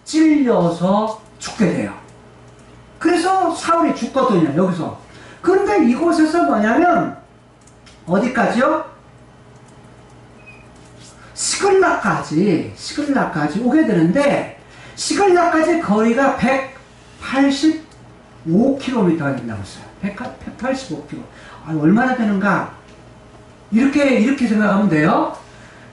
찔려서 죽게 돼요. 그래서 사울이 죽거든요, 여기서. 그런데 이곳에서 뭐냐면 어디까지요? 시글락까지 오게 되는데, 시글락까지 거리가 185km가 된다고 했어요. 185km. 얼마나 되는가? 이렇게 생각하면 돼요.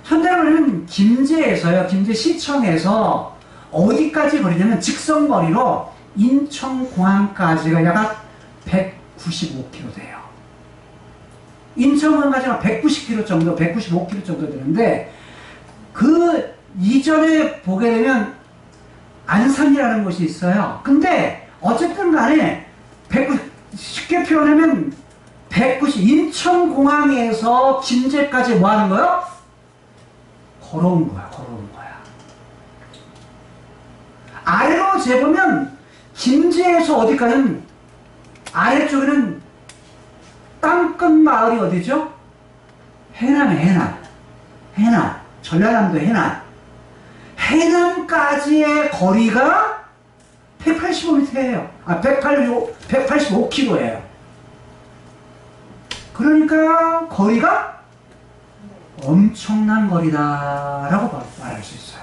현대로는 김제에서요, 김제시청에서 어디까지 거리냐면 직선거리로 인천공항까지가 약 195km 돼요. 인천공항까지가 190km 정도, 195km 정도 되는데, 그 이전에 보게 되면 안산이라는 곳이 있어요. 근데 어쨌든 간에 쉽게 표현하면 인천공항에서 김제까지 뭐 하는 거요? 걸어온 거야. 아래로 재보면 김제에서 어디까지는, 아래쪽에는 땅끝 마을이 어디죠? 해남. 전라남도 해남까지의 거리가 185m예요. 185km예요. 그러니까 거리가 엄청난 거리다라고 말할 수 있어요.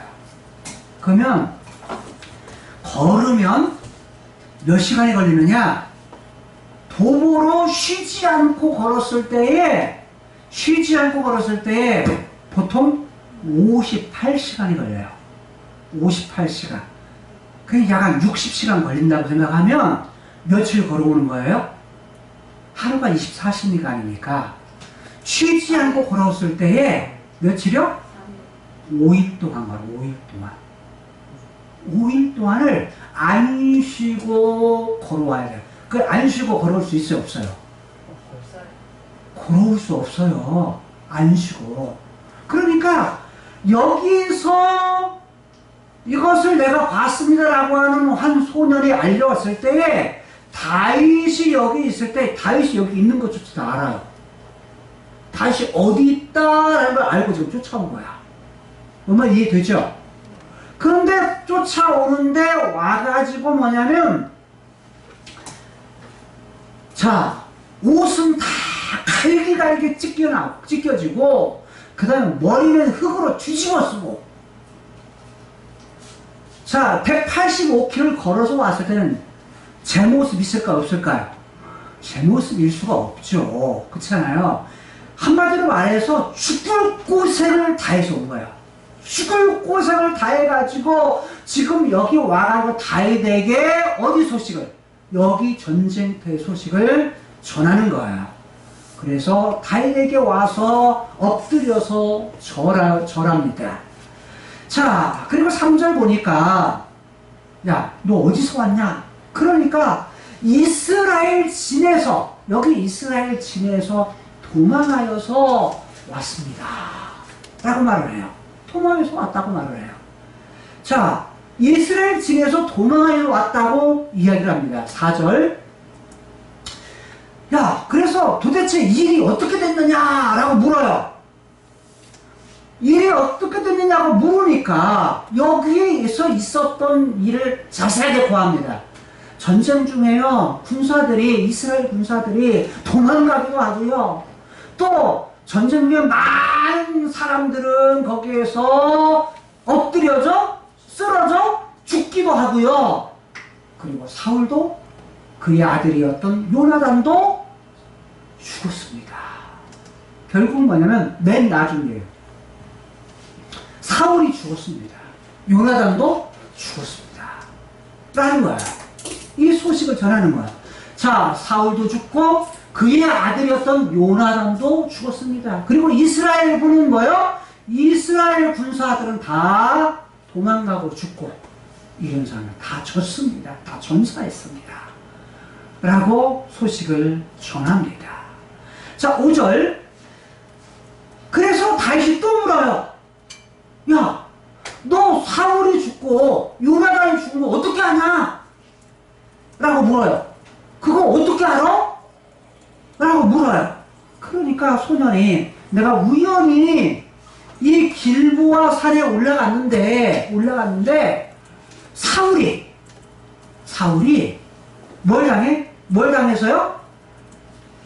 그러면 걸으면 몇 시간이 걸리느냐? 도보로 쉬지 않고 걸었을 때에 보통 58시간이 걸려요. 58시간. 그게 약 한 60시간 걸린다고 생각하면 며칠 걸어오는 거예요? 하루가 24시간이니까 쉬지 않고 걸어왔을 때에 며칠이요? 5일 동안 걸어. 5일 동안을 안 쉬고 걸어와야 돼요. 그 안 쉬고 걸어올 수 있어요, 없어요? 걸어올 수 없어요. 안 쉬고. 그러니까 여기서 이것을 내가 봤습니다라고 하는 한 소년이 알려왔을 때에 다윗이 여기 있을 때, 다윗이 여기 있는 것조차도 알아요. 다윗이 어디 있다라는 걸 알고 지금 쫓아온 거야. 정말 이해되죠? 그런데 쫓아오는데 와가지고 뭐냐면, 자, 옷은 다 갈기갈기 찢겨지고, 그 다음에 머리는 흙으로 뒤집어 쓰고, 자, 185km를 걸어서 왔을 때는 제 모습 있을까 없을까요? 제 모습일 수가 없죠. 그렇잖아요. 한마디로 말해서 죽을 고생을 다해서 온 거예요. 죽을 고생을 다해가지고 지금 여기 와가지고 다윗에게 어디 소식을? 여기 전쟁터의 소식을 전하는 거예요. 그래서 다윗에게 와서 엎드려서 절합니다. 자, 그리고 3절 보니까 야, 너 어디서 왔냐? 그러니까 이스라엘 진에서, 여기 이스라엘 진에서 도망하여서 왔습니다 라고 말을 해요. 도망해서 왔다고 말을 해요. 자, 이스라엘 진에서 도망하여 왔다고 이야기를 합니다. 4절. 야, 그래서 도대체 일이 어떻게 됐느냐라고 물어요. 일이 어떻게 됐느냐고 물으니까 여기에서 있었던 일을 자세하게 고합니다. 전쟁 중에요, 군사들이, 이스라엘 군사들이 도망가기도 하고요. 또 전쟁 중에 많은 사람들은 거기에서 엎드려져 쓰러져 죽기도 하고요. 그리고 사울도 그의 아들이었던 요나단도 죽었습니다. 결국 뭐냐면 맨 나중이에요. 사울이 죽었습니다. 요나단도 죽었습니다. 라는 거야. 이 소식을 전하는 거야. 자, 사울도 죽고 그의 아들이었던 요나단도 죽었습니다. 그리고 이스라엘군은 뭐요? 이스라엘 군사들은 다 도망가고 죽고 이런 사람은 다 졌습니다. 다 전사했습니다. 라고 소식을 전합니다. 자, 5절. 그래서 다윗이 또 물어요. 야, 너 사울이 죽고 요나단이 죽은 거 어떻게 아냐? 라고 물어요. 그거 어떻게 알아? 라고 물어요. 그러니까 소년이 내가 우연히 이 길보아 산에 올라갔는데 사울이 뭘 당해? 뭘 당해서요?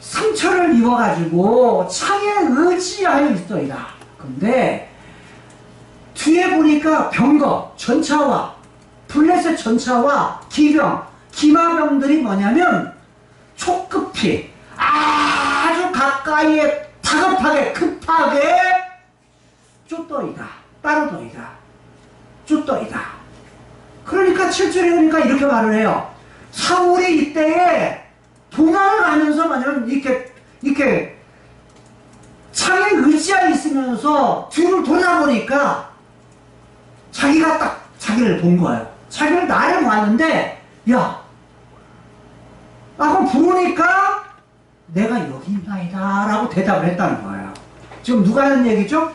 상처를 입어가지고 창에 의지하여 있더이다. 근데 뒤에 보니까 병거, 전차와 블레셋 전차와 기마병들이 뭐냐면 촉급히 아주 가까이에 다급하게 급하게 따르더이다. 그러니까 7절에 보니까 이렇게 말을 해요. 사울이 이때에 도망을 가면서 뭐냐면 이렇게 창에 의지하여 있으면서 뒤를 돌아보니까 자기가 딱 자기를 본 거예요. 자기를 나를 보았는데 야, 라고 부르니까 내가 여기 있나이다 라고 대답을 했다는 거예요. 지금 누가 하는 얘기죠?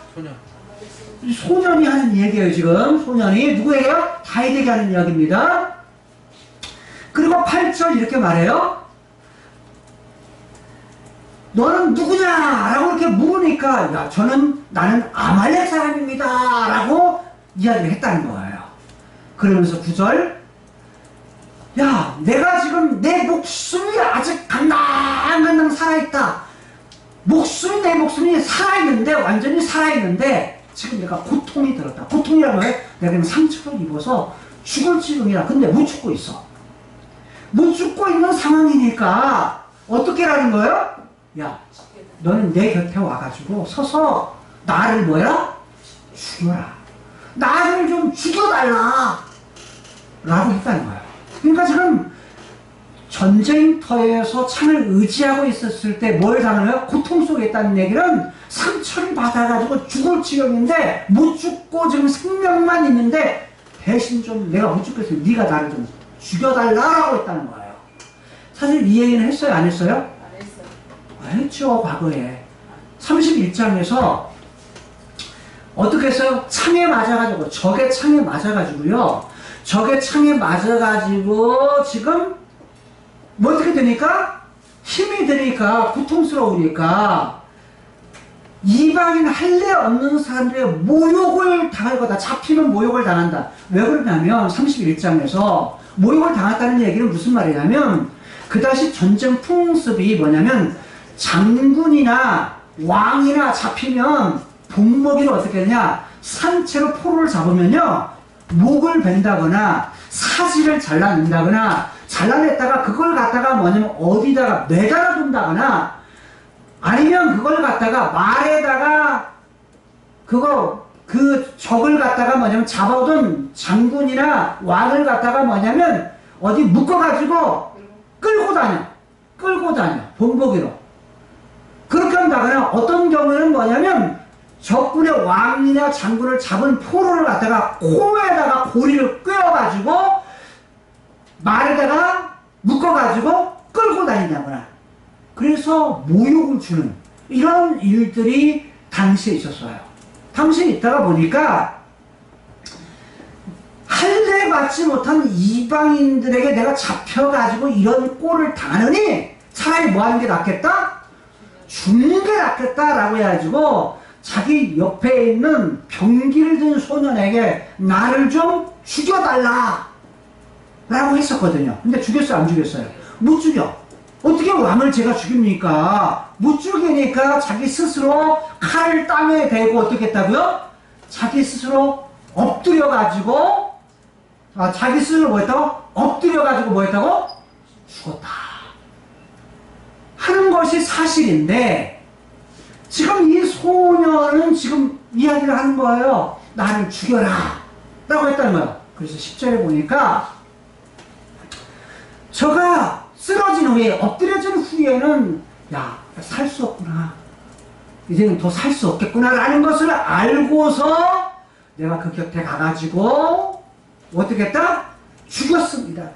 소년이 하는 얘기예요. 지금 소년이 누구예요? 다윗에게 하는 이야기입니다. 그리고 8절 이렇게 말해요. 너는 누구냐? 라고 이렇게 물으니까 야, 나는 아말렉 사람입니다 라고 이야기를 했다는 거예요. 그러면서 9절. 야, 내가 지금 내 목숨이 아직 간당간당 살아있다. 내 목숨이 살아있는데, 완전히 살아있는데 지금 내가 고통이 들었다. 고통이라고 해? 내가 지금 상처를 입어서 죽을 지경이라. 근데 못 죽고 있어. 못 죽고 있는 상황이니까 어떻게 라는 거예요? 야, 너는 내 곁에 와가지고 서서 나를 뭐야? 죽여라. 나를 좀 죽여달라 라고 했다는 거예요. 그러니까 지금 전쟁터에서 창을 의지하고 있었을 때 뭘 당하나요? 고통 속에 있다는 얘기는 상처를 받아가지고 죽을 지경인데 못 죽고 지금 생명만 있는데 대신 좀 내가 못 죽겠어요. 네가 나를 좀 죽여달라고 했다는 거예요. 사실 이 얘기는 했어요? 안 했어요? 안 했어요. 했죠. 과거에 31장에서 어떻게 했어요? 창에 맞아가지고, 적의 창에 맞아가지고요. 적의 창에 맞아가지고 지금 뭐 어떻게 되니까? 힘이 드니까, 고통스러우니까 이방인 할례 없는 사람들의 모욕을 당할 거다. 잡히면 모욕을 당한다. 왜 그러냐면 31장에서 모욕을 당했다는 얘기는 무슨 말이냐면 그 당시 전쟁 풍습이 뭐냐면 장군이나 왕이나 잡히면 본보기는 어떻게 하냐, 산채로 포로를 잡으면요 목을 벤다거나 사지를 잘라낸다거나, 잘라냈다가 그걸 갖다가 뭐냐면 어디다가 매달아 둔다거나, 아니면 그걸 갖다가 말에다가 그 적을 갖다가 뭐냐면 잡아오던 장군이나 왕을 갖다가 뭐냐면 어디 묶어가지고 끌고 다녀 본보기로. 그 죽여간다거나 어떤 경우에는 뭐냐면 적군의 왕이나 장군을 잡은 포로를 갖다가 코에다가 고리를 꿰어가지고 말에다가 묶어가지고 끌고 다닌다거나 그래서 모욕을 주는 이런 일들이 당시에 있었어요. 당시에 있다가 보니까 할례 받지 못한 이방인들에게 내가 잡혀가지고 이런 꼴을 당하느니 차라리 뭐 하는 게 낫겠다? 죽는 게 낫겠다라고 해가지고 자기 옆에 있는 병기를 든 소년에게 나를 좀 죽여달라 라고 했었거든요. 근데 죽였어요? 안 죽였어요? 못 죽여. 어떻게 왕을 제가 죽입니까? 못 죽이니까 자기 스스로 칼을 땅에 대고 어떻게 했다고요? 자기 스스로 엎드려가지고 자기 스스로 뭐 했다고? 엎드려가지고 뭐 했다고? 죽었다 하는 것이 사실인데 지금 이 소년은 지금 이야기를 하는 거예요. 나를 죽여라 라고 했다는 거예요. 그래서 10절에 보니까 저가 쓰러진 후에 엎드려진 후에는 야, 살 수 없구나. 이제는 더 살 수 없겠구나 라는 것을 알고서 내가 그 곁에 가가지고 어떻게 했다? 죽였습니다.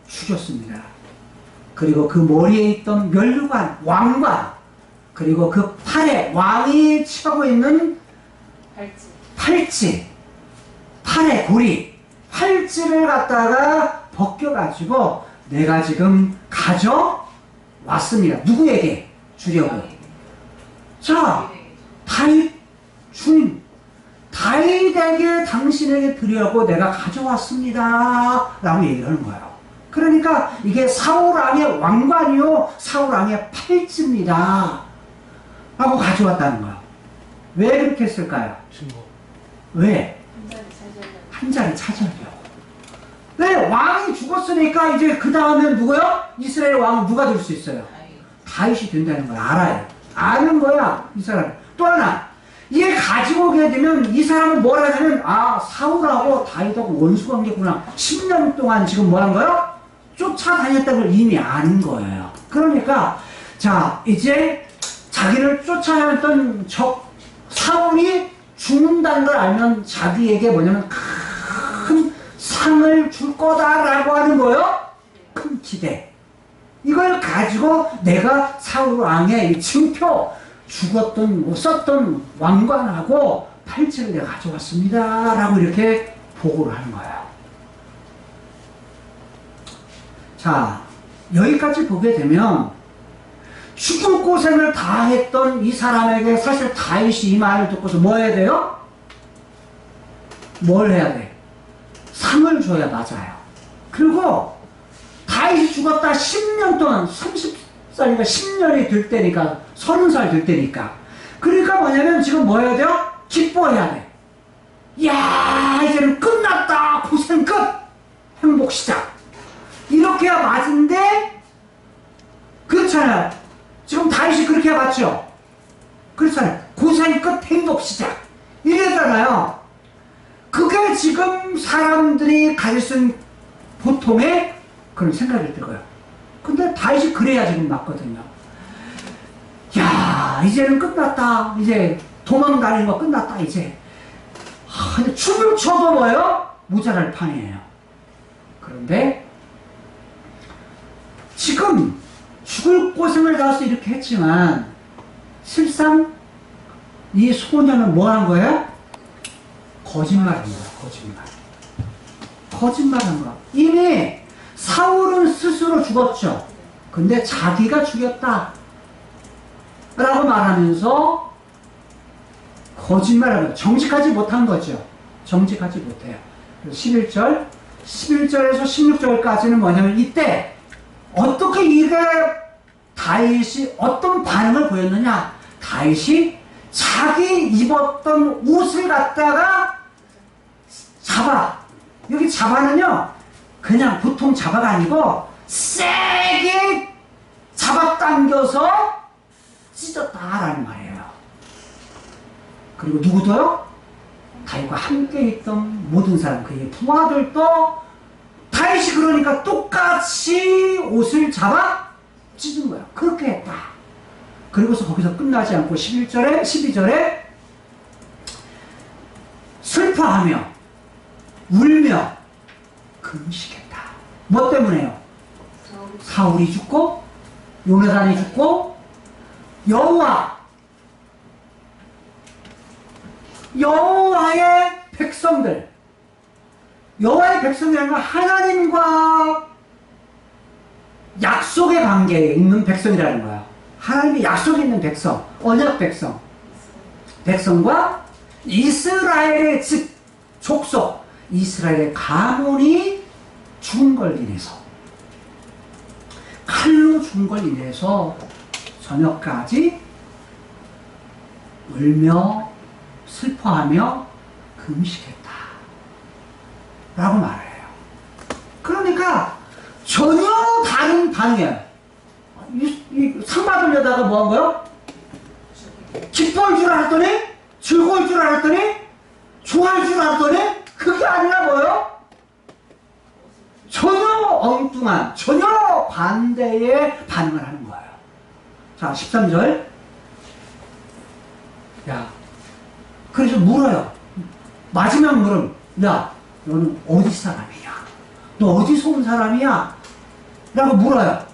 죽였습니다. 그리고 그 머리에 있던 면류관, 왕관 그리고 그 팔에 왕이 차고 있는 팔찌 팔에 고리 팔찌를 갖다가 벗겨가지고 내가 지금 가져왔습니다. 누구에게 주려고? 자, 다윗 주님, 다윗에게 당신에게 드리려고 내가 가져왔습니다 라고 얘기를 하는 거예요. 그러니까 이게 사울왕의 왕관이요 사울왕의 팔찌입니다 라고 가져왔다는 거예요. 왜 그렇게 했을까요? 왜? 한 자리 찾으려고. 네, 왕이 죽었으니까 이제 그 다음에 누구요? 이스라엘 왕은 누가 될 수 있어요? 다윗이 된다는 걸 알아요. 아는 거야, 이 사람. 또 하나, 얘 가지고 오게 되면 이 사람은 뭘 하냐면, 사울하고 다윗하고 원수 관계구나. 10년 동안 지금 뭐 한 거요? 쫓아다녔다는 걸 이미 아는 거예요. 그러니까, 자, 이제 자기를 쫓아다녔던 사울이 죽는다는 걸 알면 자기에게 뭐냐면 큰 상을 줄 거다라고 하는 거예요. 큰 기대. 이걸 가지고 내가 사울 왕의 증표 죽었던 썼던 왕관하고 팔찌를 내가 가져왔습니다 라고 이렇게 보고를 하는 거예요. 자, 여기까지 보게 되면 죽을 고생을 다 했던 이 사람에게 사실 다윗이 이 말을 듣고서 뭐 해야 돼요? 뭘 해야 돼? 상을 줘야 맞아요. 그리고 다윗이 죽었다 10년 동안 30살이니까 10년이 될 때니까 30살 될 때니까 그러니까 뭐냐면 지금 뭐 해야 돼요? 기뻐해야 돼. 이야 이제는 끝났다. 고생 끝. 행복 시작. 이렇게 해야 맞은데 그렇잖아요. 지금 다윗이 그렇게 해봤죠? 그렇잖아요. 고생 끝 행복 시작. 이래잖아요. 그게 지금 사람들이 가질 수 있는 보통의 그런 생각일 거예요. 근데 다윗이 그래야 지금 맞거든요. 야 이제는 끝났다. 이제 도망다니는 거 끝났다. 이제 근데 춤을 춰도 뭐예요? 모자랄 판이에요. 그런데 지금 죽을 고생을 다해서 이렇게 했지만 실상 이 소년은 뭐 한 거예요? 거짓말한 거야. 거짓말한 거야. 이미 사울은 스스로 죽었죠. 근데 자기가 죽였다 라고 말하면서 거짓말한 거야. 정직하지 못한 거죠. 정직하지 못해요. 11절에서 16절까지는 뭐냐면 이때 어떻게 이게 다윗이 어떤 반응을 보였느냐. 다윗이 자기 입었던 옷을 갖다가 여기 잡아는요 그냥 보통 잡아가 아니고 세게 잡아당겨서 찢었다라는 말이에요. 그리고 누구도요? 다윗과 함께 있던 모든 사람 그의 부하들도 다윗이 그러니까 똑같이 옷을 잡아 찢은 거야. 그렇게 했다. 그리고서 거기서 끝나지 않고 11절에 12절에 슬퍼하며 울며 금식했다. 뭐 때문에요? 사울이 죽고 요나단이 죽고 여호와의 백성들, 여호와의 백성이라는 건 하나님과 약속의 관계에 있는 백성이라는 거야. 하나님의 약속이 있는 백성, 언약 백성, 백성과 이스라엘의 즉 족속, 이스라엘의 가문이 죽은 걸 인해서, 칼로 죽은 걸 인해서 저녁까지 울며 슬퍼하며 금식했다 라고 말해요. 그러니까 전혀 다른 반응이에요. 상 받으려다가 뭐 한 거요? 기뻐할 줄 알았더니, 즐거울 줄 알았더니, 좋아할 줄 알았더니, 그게 아니라 뭐요? 전혀 엉뚱한, 전혀 반대의 반응을 하는 거예요. 자, 13절. 야, 그래서 물어요. 마지막 물음. 야, 너는 어디 사람이냐? 너 어디서 온 사람이야? 라고 물어요.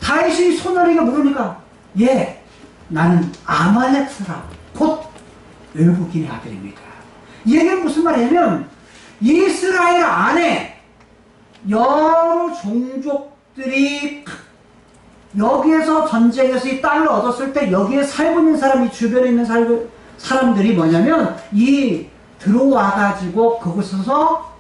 다윗이 손아래가 물으니까, 예, 나는 아말렉 사람, 곧 외국인의 아들입니다. 이 얘기는 무슨 말이냐면, 이스라엘 안에 여러 종족들이 여기에서 전쟁에서 이 땅을 얻었을 때 여기에 살고 있는 사람이, 주변에 있는 사람들이 뭐냐면, 들어와가지고 그곳에서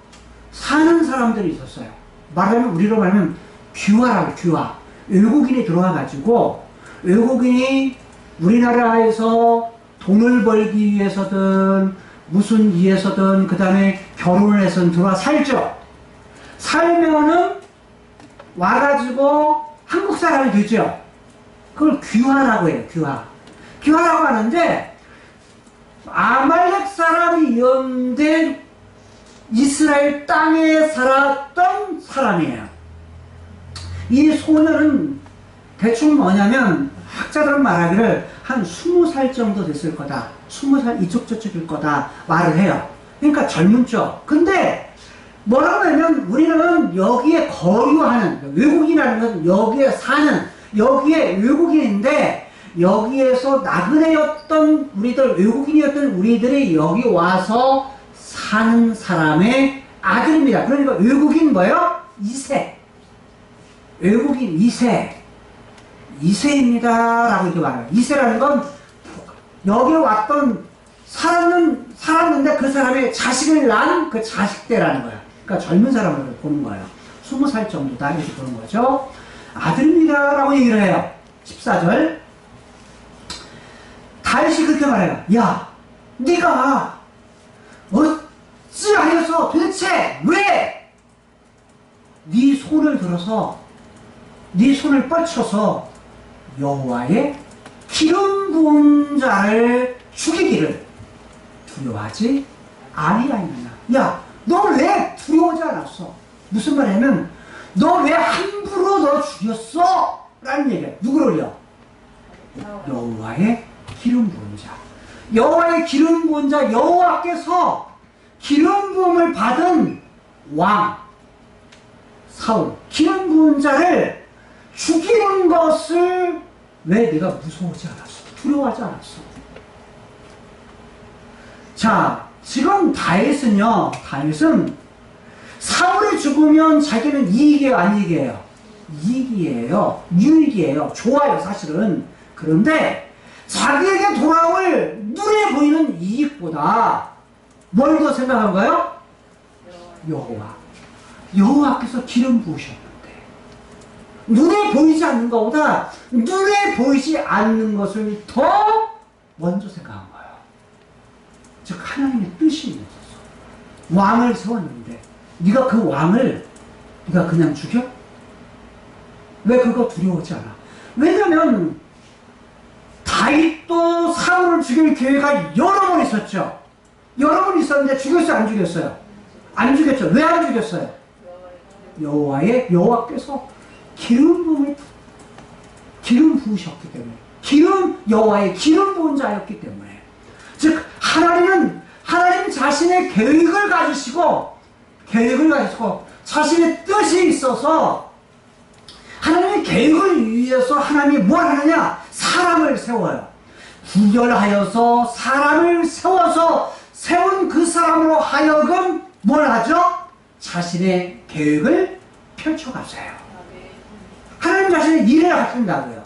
사는 사람들이 있었어요. 말하면, 우리로 말하면 귀화라고, 귀화. 외국인이 들어와가지고, 외국인이 우리나라에서 돈을 벌기 위해서든, 무슨 이유에서든, 그 다음에 결혼을 해서는 들어와 살죠. 살면은, 와가지고, 한국 사람이 되죠. 그걸 귀화라고 해요, 귀화. 귀화라고 하는데, 아말렉 사람이었는데, 이스라엘 땅에 살았던 사람이에요. 이 소년은 대충 뭐냐면, 학자들은 말하기를 한 20살 정도 됐을 거다. 20살 이쪽 저쪽일 거다. 말을 해요. 그러니까 젊은 쪽. 근데, 뭐라고 하면, 우리는 여기에 거류하는, 외국인이라는 것은 여기에 사는, 여기에 외국인인데, 여기에서 나그네였던 우리들, 외국인이었던 우리들이 여기 와서 사는 사람의 아들입니다. 그러니까 외국인 뭐예요? 2세. 외국인 2세입니다. 라고 이렇게 말해요. 2세라는 건 여기 왔던 살았는데 그 사람의 자식을 낳은 그 자식대라는 거야. 그러니까 젊은 사람을 보는 거예요. 20살 정도다 이렇게 보는 거죠. 아들입니다. 라고 얘기를 해요. 14절. 다윗이 그렇게 말해요. 야, 네가 어찌하여서 도대체 왜 네 손을 들어서 네 손을 뻗쳐서 여호와의 기름 부은 자를 죽이기를 두려워하지 아니하였느냐. 야, 너 왜 두려워하지 않았어? 무슨 말이냐면, 너 왜 함부로 너 죽였어? 라는 얘기야. 누구를요? 여호와의 기름 부은 자. 여호와의 기름 부은 자, 여호와께서 기름 부음을 받은 왕 사울, 기름 부은 자를 죽이는 것을 왜 내가 무서워하지 않았어? 두려워하지 않았어? 자, 지금 다윗은 사울이 죽으면 자기는 이익이에요, 안 이익이에요? 이익이에요. 유익이에요. 좋아요, 사실은. 그런데 자기에게 돌아올 눈에 보이는 이익보다 뭘 더 생각한가요? 여호와. 여호와께서 기름 부으셨는데 눈에 보이지 않는 것보다 눈에 보이지 않는 것을 더 먼저 생각한 거예요. 즉 하나님의 뜻이 있었어. 왕을 세웠는데 네가 그 왕을 네가 그냥 죽여? 왜 그거 두려워하지 않아? 왜냐면 다윗도 사울을 죽일 기회가 여러 번 있었죠. 여러 번 있었는데 죽였어요, 안 죽였어요? 안 죽였죠. 왜 안 죽였어요? 여호와께서 기름 부으셨기 때문에, 여호와의 기름 부은 자였기 때문에. 즉 하나님 자신의 계획을 가지시고 자신의 뜻이 있어서 하나님의 계획을 위해서 하나님이 뭘 하느냐? 사람을 세워요. 구별하여서 사람을 세운 그 사람으로 하여금 뭘 하죠? 자신의 계획을 펼쳐가세요. 하나님 자신의 일을 하신다고요.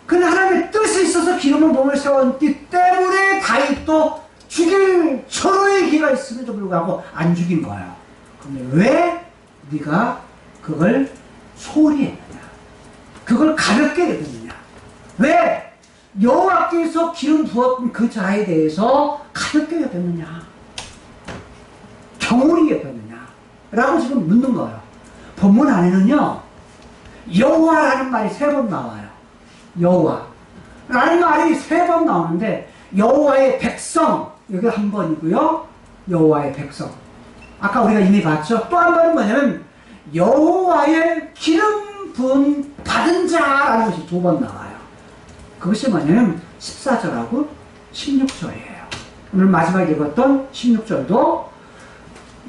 근데 하나님의 뜻이 있어서 기름을 몸을 세웠기 때문에 다윗도 죽일 철호의 기가 있음에도 불구하고 안 죽인 거예요. 근데 왜 네가 그걸 소홀히 했느냐? 그걸 가볍게 여겼느냐? 왜 여호와께서 기름 부었던 그 자에 대해서 가볍게 여겼느냐? 경홀히 여겼느냐? 라고 지금 묻는 거예요. 본문 안에는요, 여호와라는 말이 3번 나와요. 여호와라는 말이 3번 나오는데, 여호와의 백성, 여기 한 번이고요. 여호와의 백성. 아까 우리가 이미 봤죠? 또 한 번은 뭐냐면, 여호와의 기름 부은 받은 자라는 것이 2번 나와요. 그것이 뭐냐면 14절하고 16절이에요. 오늘 마지막에 읽었던 16절도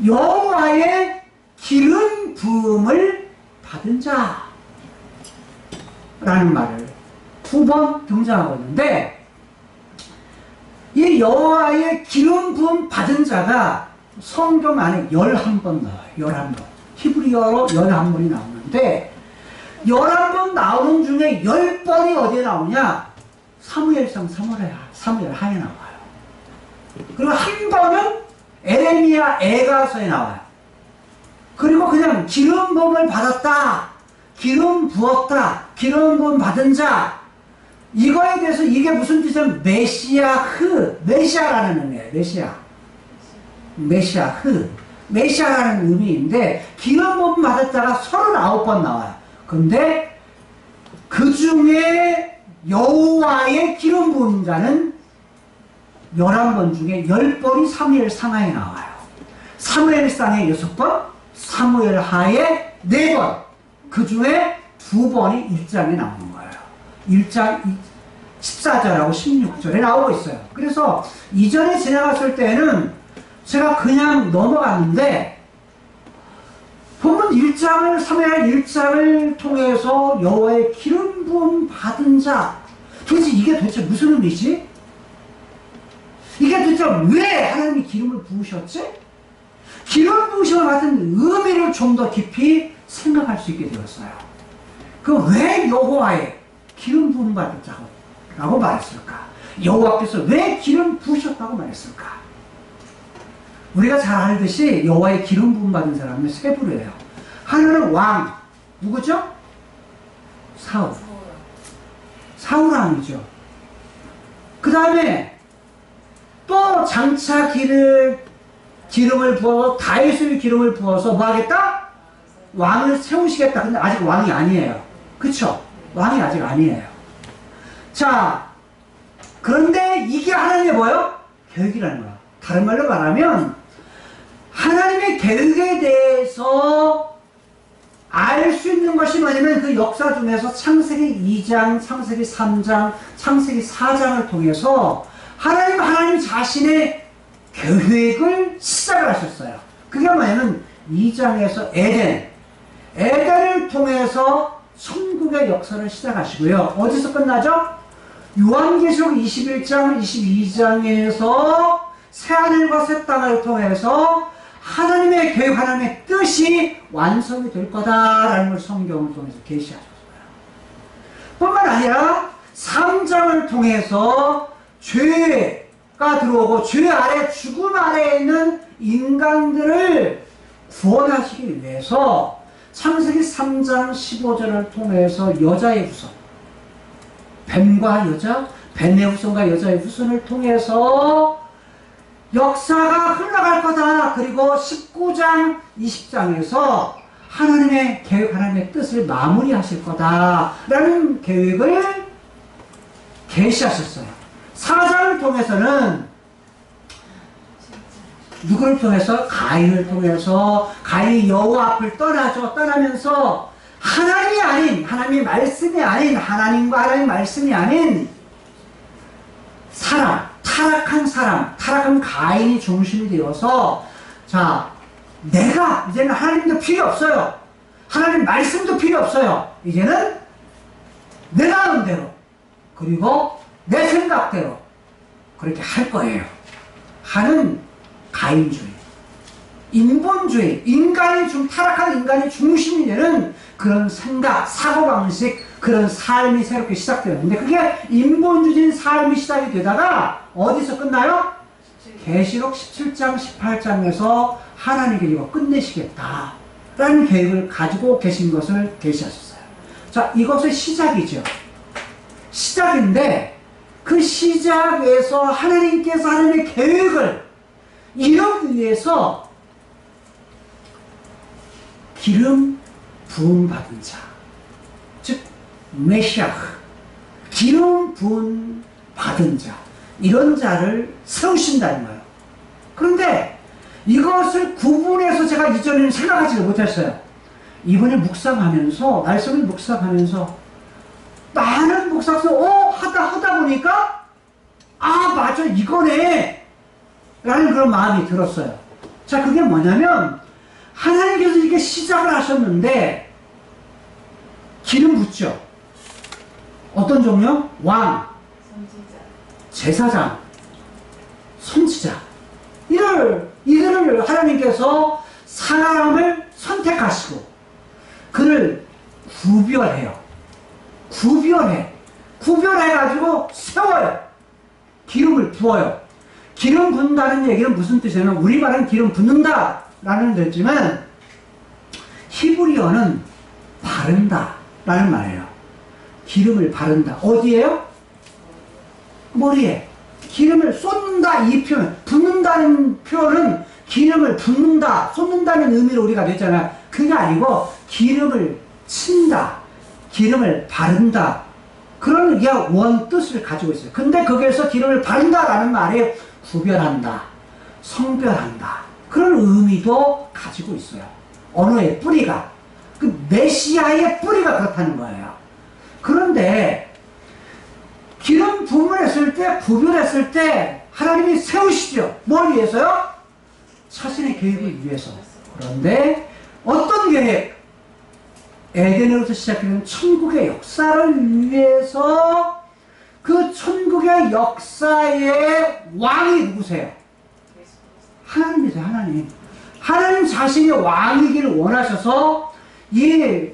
여호와의 기름 부음을 받은 자라는 말을 2번 등장하고 있는데, 이 여호와의 기름 부음 받은 자가 성경 안에 11번 나와요. 11번. 히브리어로 11번이 나오는데, 11번 나오는 중에 10번이 어디에 나오냐? 사무엘상 사무엘하에 나와요. 그리고 한 번은 에레미야 에가서에 나와요. 그리고 그냥 기름 부음을 받았다, 기름 부었다, 기름 부음 받은 자, 이거에 대해서 이게 무슨 뜻이냐면 메시아라는 의미예요. 메시아라는 의미인데, 기름 부음 받은 자가 39번 나와요. 근데 그 중에 여호와의 기름 부은 자는 11번 중에 10번이 사무엘상하에 나와요. 사무엘상에 6번, 사무엘하에 4번, 그 중에 2번이 1장에 나오는 거예요. 1장 14절하고 16절에 나오고 있어요. 그래서 이전에 지나갔을 때는 제가 그냥 넘어갔는데, 본문 1장을, 사무엘 1장을 통해서 여호와의 기름 부음 받은 자, 이게 도대체 무슨 의미지? 이게 도대체 왜 하나님이 기름을 부으셨지? 기름 부으심을 받은 의미를 좀 더 깊이 생각할 수 있게 되었어요. 왜 여호와의 기름 부음 받은 자라고 말했을까? 여호와께서 왜 기름 부으셨다고 말했을까? 우리가 잘 알듯이 여호와의 기름 부음 받은 사람은 3부류예요. 하나는 왕, 누구죠? 사울 왕이죠. 그 다음에 또 장차 기름을 부어 다윗의 기름을 부어서 뭐 하겠다? 왕을 세우시겠다. 근데 아직 왕이 아니에요. 그쵸? 왕이 아직 아니에요. 자, 그런데 이게 하나님의 뭐예요? 계획이라는 거야. 다른 말로 말하면 하나님의 계획에 대해서 알 수 있는 것이 뭐냐면, 그 역사 중에서 창세기 2장, 창세기 3장, 창세기 4장을 통해서 하나님 자신의 계획을 시작을 하셨어요. 그게 뭐냐면 2장에서 에덴을 통해서 천국의 역사를 시작하시고요. 어디서 끝나죠? 요한계시록 21장, 22장에서 새하늘과 새 땅을 통해서 하나님의 계획, 하나님의 뜻이 완성이 될 거다라는 걸 성경을 통해서 계시하셨어요. 뿐만 아니라 3장을 통해서 죄가 들어오고 죄 아래, 죽음 아래에 있는 인간들을 구원하시기 위해서 창세기 3장 15절을 통해서 여자의 후손, 뱀과 여자, 뱀의 후손과 여자의 후손을 통해서 역사가 흘러갈 거다. 그리고 19장, 20장에서 하나님의 계획, 하나님의 뜻을 마무리하실 거다라는 계획을 계시하셨어요. 4장을 통해서는 누구를 통해서? 가인을 통해서. 가인이 여호와 앞을 떠나죠. 떠나면서 하나님이 아닌, 하나님의 말씀이 아닌, 하나님과 하나님의 말씀이 아닌 사람, 타락한 가인이 중심이 되어서, 자, 내가 이제는 하나님도 필요 없어요. 하나님 말씀도 필요 없어요. 이제는 내가 하는 대로, 그리고 내 생각대로 그렇게 할 거예요 하는 가인주의, 인본주의, 타락한 인간이 중심이 되는 그런 생각, 사고방식, 그런 삶이 새롭게 시작되는데, 그게 인본주의적인 삶이 시작이 되다가 어디서 끝나요? 계시록 17장, 18장에서 하나님께 이거 끝내시겠다 라는 계획을 가지고 계신 것을 계시하셨어요. 자, 이것의 시작이죠. 시작인데, 그 시작에서 하나님께서 하나님의 계획을 이루기 위해서 기름 부음 받은 자, 즉 메시아, 기름 부음 받은 자, 이런 자를 세우신다는 거예요. 그런데 이것을 구분해서 제가 이전에는 생각하지도 못했어요. 이번에 묵상하면서, 말씀을 묵상하면서 많은 묵상서 하다 보니까 맞아, 이거네 라는 그런 마음이 들었어요. 자, 그게 뭐냐면 하나님께서 이렇게 시작을 하셨는데 기름 붓죠. 어떤 종류? 왕, 제사장, 선지자, 이들을 하나님께서 사람을 선택하시고 그를 구별해가지고 세워요. 기름을 부어요. 기름 붓는다는 얘기는 무슨 뜻이냐면, 우리 말은 기름 붓는다 라는 뜻이지만 히브리어는 바른다 라는 말이에요. 기름을 바른다. 어디에요? 머리에. 기름을 쏟는다, 이 표현, 붓는다는 표현은 기름을 붓는다, 쏟는다는 의미로 우리가 냈잖아요. 그게 아니고 기름을 친다, 기름을 바른다, 그런 게 원 뜻을 가지고 있어요. 근데 거기에서 기름을 바른다라는 말이 구별한다, 성별한다, 그런 의미도 가지고 있어요. 언어의 뿌리가, 그 메시아의 뿌리가 그렇다는 거예요. 그런데 기름 부음을 했을 때, 구별했을 때 하나님이 세우시죠. 뭘 위해서요? 자신의 계획을 위해서. 그런데 어떤 계획? 에덴으로부터 시작되는 천국의 역사를 위해서, 그 천국의 역사의 왕이 누구세요? 하나님이세요. 하나님 자신이 왕이기를 원하셔서 이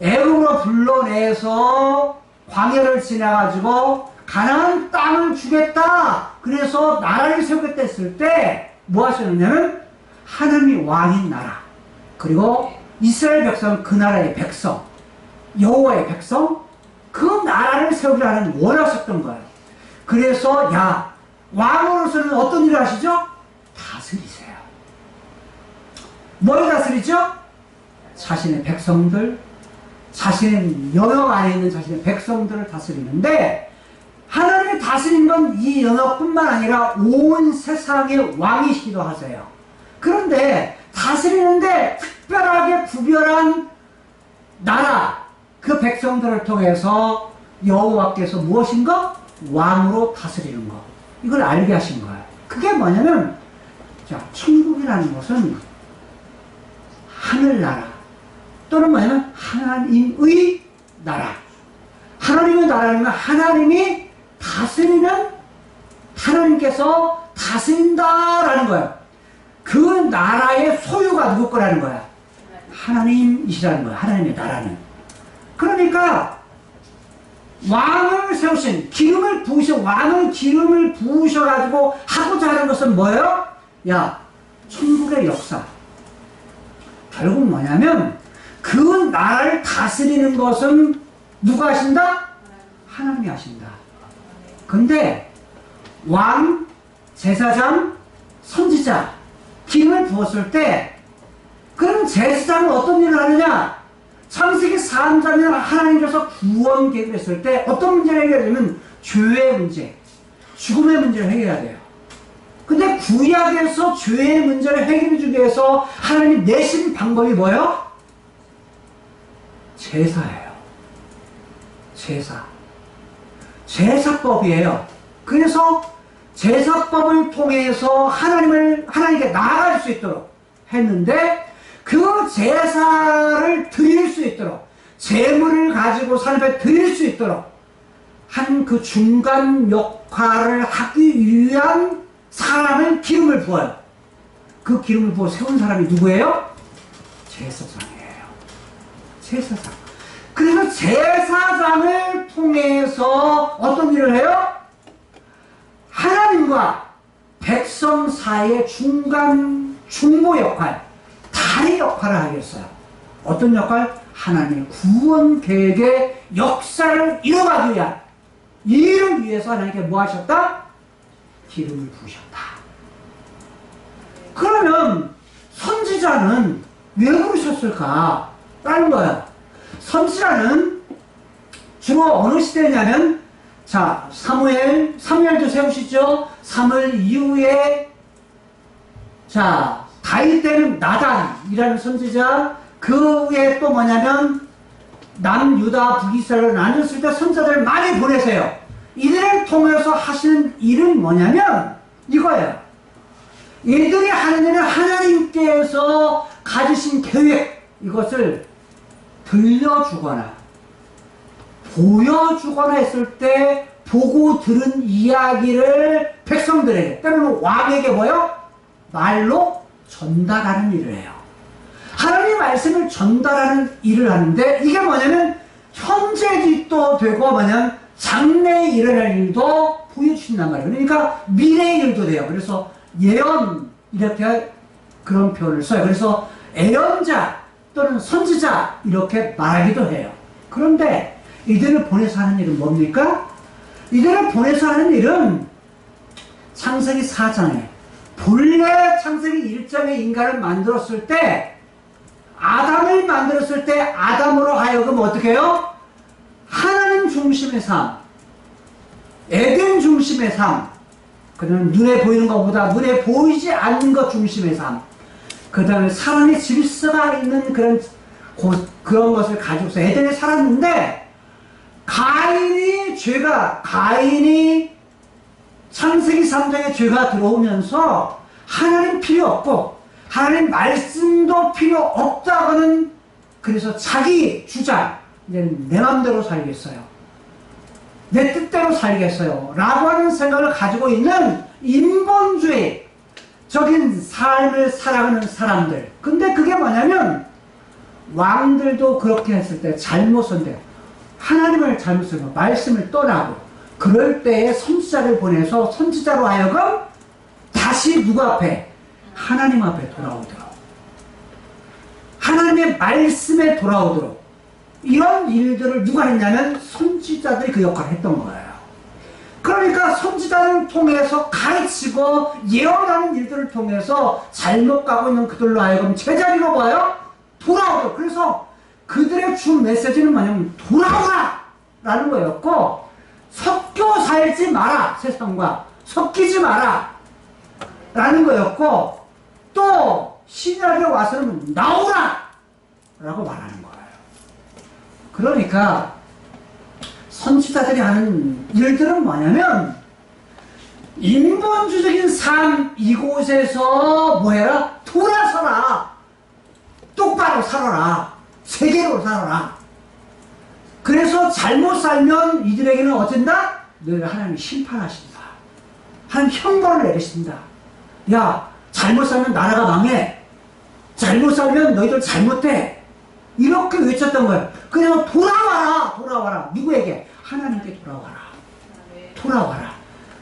애굽으로 불러내서 광야를 지나가지고 가나안 땅을 주겠다, 그래서 나라를 세우겠다 했을 때 뭐 하셨느냐면, 하나님이 왕인 나라, 그리고 이스라엘 백성은 그 나라의 백성, 여호와의 백성, 그 나라를 세우기를 원하셨던 거예요. 그래서 왕으로서는 어떤 일을 하시죠? 다스리세요. 뭘 다스리죠? 자신의 백성들, 자신의 영역 안에 있는 자신의 백성들을 다스리는데, 하나님이 다스린 건 이 영역뿐만 아니라 온 세상의 왕이시기도 하세요. 그런데 다스리는데 특별하게 구별한 나라, 그 백성들을 통해서 여호와께서 무엇인가? 왕으로 다스리는 것, 이걸 알게 하신 거예요. 그게 뭐냐면, 자, 천국이라는 것은 하늘나라, 또는 뭐냐면 하나님의 나라. 하나님의 나라는 하나님이 다스리는, 하나님께서 다스린다라는 거예요. 그 나라의 소유가 누구 거라는 거야? 하나님이시라는 거야. 하나님의 나라는. 그러니까 왕을 세우신, 기름을 부으신, 왕을 기름을 부으셔가지고 하고자 하는 것은 뭐예요? 천국의 역사. 결국 뭐냐면, 그 나라를 다스리는 것은 누가 하신다? 하나님이 하신다. 근데 왕, 제사장, 선지자, 기름을 부었을 때, 그럼 제사장은 어떤 일을 하느냐? 창세기 4장에 하나님께서 구원 계획을 했을 때 어떤 문제를 해결하냐면 죄의 문제, 죽음의 문제를 해결해야 돼요. 근데 구약에서 죄의 문제를 해결해 주기 위해서 하나님이 내신 방법이 뭐예요? 제사예요. 제사. 제사법이에요. 그래서 제사법을 통해서 하나님께 나아갈 수 있도록 했는데, 그 제사를 드릴 수 있도록, 제물을 가지고 하나님 앞에 드릴 수 있도록 한 그 중간 역할을 하기 위한 사람은 기름을 부어요. 그 기름을 부어 세운 사람이 누구예요? 제사장이에요. 제사장. 그래서 제사장을 통해서 어떤 일을 해요? 하나님과 백성 사이의 중간 중보 역할, 다리 역할을 하겠어요. 어떤 역할? 하나님의 구원 계획의 역사를 이뤄가기 위한, 이를 위해서 하나님께 뭐 하셨다? 기름을 부으셨다. 그러면 선지자는 왜 부르셨을까? 라는 거예요. 선지자는 주로 어느 시대냐면, 자, 사무엘도 세우시죠? 사무엘 이후에, 자, 다윗 때는 나단이라는 선지자, 그 후에 또 뭐냐면, 남유다 북이스라엘을 나눴을 때 선지자들을 많이 보내세요. 이들을 통해서 하시는 일은 뭐냐면, 이거예요. 이들이 하는 일은 하나님께서 가지신 계획, 이것을 들려주거나 보여주거나 했을 때 보고 들은 이야기를 백성들에게, 때로는 왕에게 뭐요? 말로 전달하는 일을 해요. 하나님의 말씀을 전달하는 일을 하는데, 이게 뭐냐면 현재 일도 되고 뭐냐면 장래에 일어날 일도 보여주신단 말이에요. 그러니까 미래의 일도 돼요. 그래서 예언, 이렇게 그런 표현을 써요. 그래서 예언자 또는 선지자 이렇게 말하기도 해요. 그런데 이들을 보내서 하는 일은 뭡니까? 이들을 보내서 하는 일은 창세기 4장에, 본래 창세기 1장에 인간을 만들었을 때, 아담을 만들었을 때 아담으로 하여금 어떻게 해요? 하나님 중심의 삶, 에덴 중심의 삶, 그다음에 눈에 보이는 것보다 눈에 보이지 않는 것 중심의 삶, 그 다음에 사람의 질서가 있는 그런 것을 가지고서 에덴에 살았는데, 가인이 창세기 3장에 죄가 들어오면서 하나님 필요 없고 하나님 말씀도 필요 없다고는, 그래서 자기 주장, 내 맘대로 살겠어요, 내 뜻대로 살겠어요 라고 하는 생각을 가지고 있는 인본주의적인 삶을 살아가는 사람들. 근데 그게 뭐냐면, 왕들도 그렇게 했을 때 잘못은 돼요. 하나님을 잘못 쓰고 말씀을 떠나고, 그럴 때에 선지자를 보내서 선지자로 하여금 다시 누구 앞에? 하나님 앞에 돌아오도록, 하나님의 말씀에 돌아오도록, 이런 일들을 누가 했냐면 선지자들이 그 역할을 했던 거예요. 그러니까 선지자를 통해서 가르치고 예언하는 일들을 통해서 잘못 가고 있는 그들로 하여금 제자리로 봐요? 돌아오도록. 그래서 그들의 주 메시지는 뭐냐면 돌아오라! 라는 거였고, 섞여 살지 마라! 세상과 섞이지 마라! 라는 거였고, 또 신약에 와서는 나오라! 라고 말하는 거예요. 그러니까 선지자들이 하는 일들은 뭐냐면, 인본주의적인 삶, 이곳에서 뭐해라? 돌아서라! 똑바로 살아라! 세계로 살아라! 그래서 잘못 살면 이들에게는 어쩐다? 너희를 하나님이 심판하신다. 하나님 형벌을 내리신다. 야, 잘못 살면 나라가 망해. 잘못 살면 너희들 잘못돼. 이렇게 외쳤던 거예요. 그냥 돌아와라! 돌아와라! 누구에게? 하나님께 돌아와라. 돌아와라.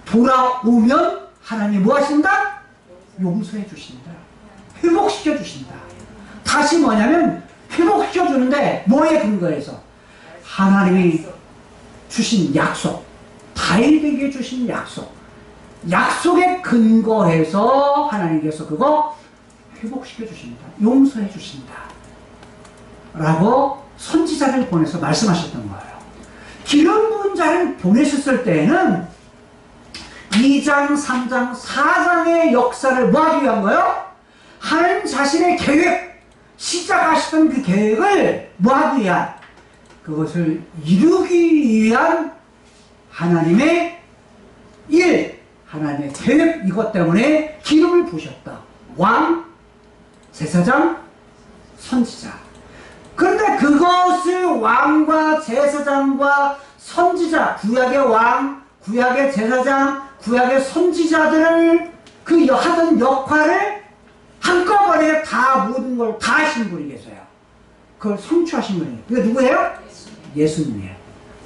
돌아오면 하나님이 뭐 하신다? 용서해 주신다. 회복시켜 주신다. 다시 뭐냐면 회복시켜 주는데, 뭐에 근거해서? 하나님이 주신 약속, 다윗에게 주신 약속, 약속에 근거해서 하나님께서 그거 회복시켜 주신다, 용서해 주신다 라고 선지자를 보내서 말씀하셨던 거예요. 기름 부은 자를 보내셨을 때에는 2장, 3장, 4장의 역사를 뭐 하기 위한 거예요? 하나님 자신의 계획, 시작하시던 그 계획을 뭐 하기 위한, 그것을 이루기 위한 하나님의 일, 하나님의 계획, 이것 때문에 기름을 부으셨다. 왕, 제사장, 선지자. 그런데 그것을 왕과 제사장과 선지자, 구약의 왕, 구약의 제사장, 구약의 선지자들을 그 하던 역할을 한꺼번에 다 모든 걸 다 하신 분이 계세요. 그걸 성취하신 분이에요. 그게 누구예요? 예수님이에요.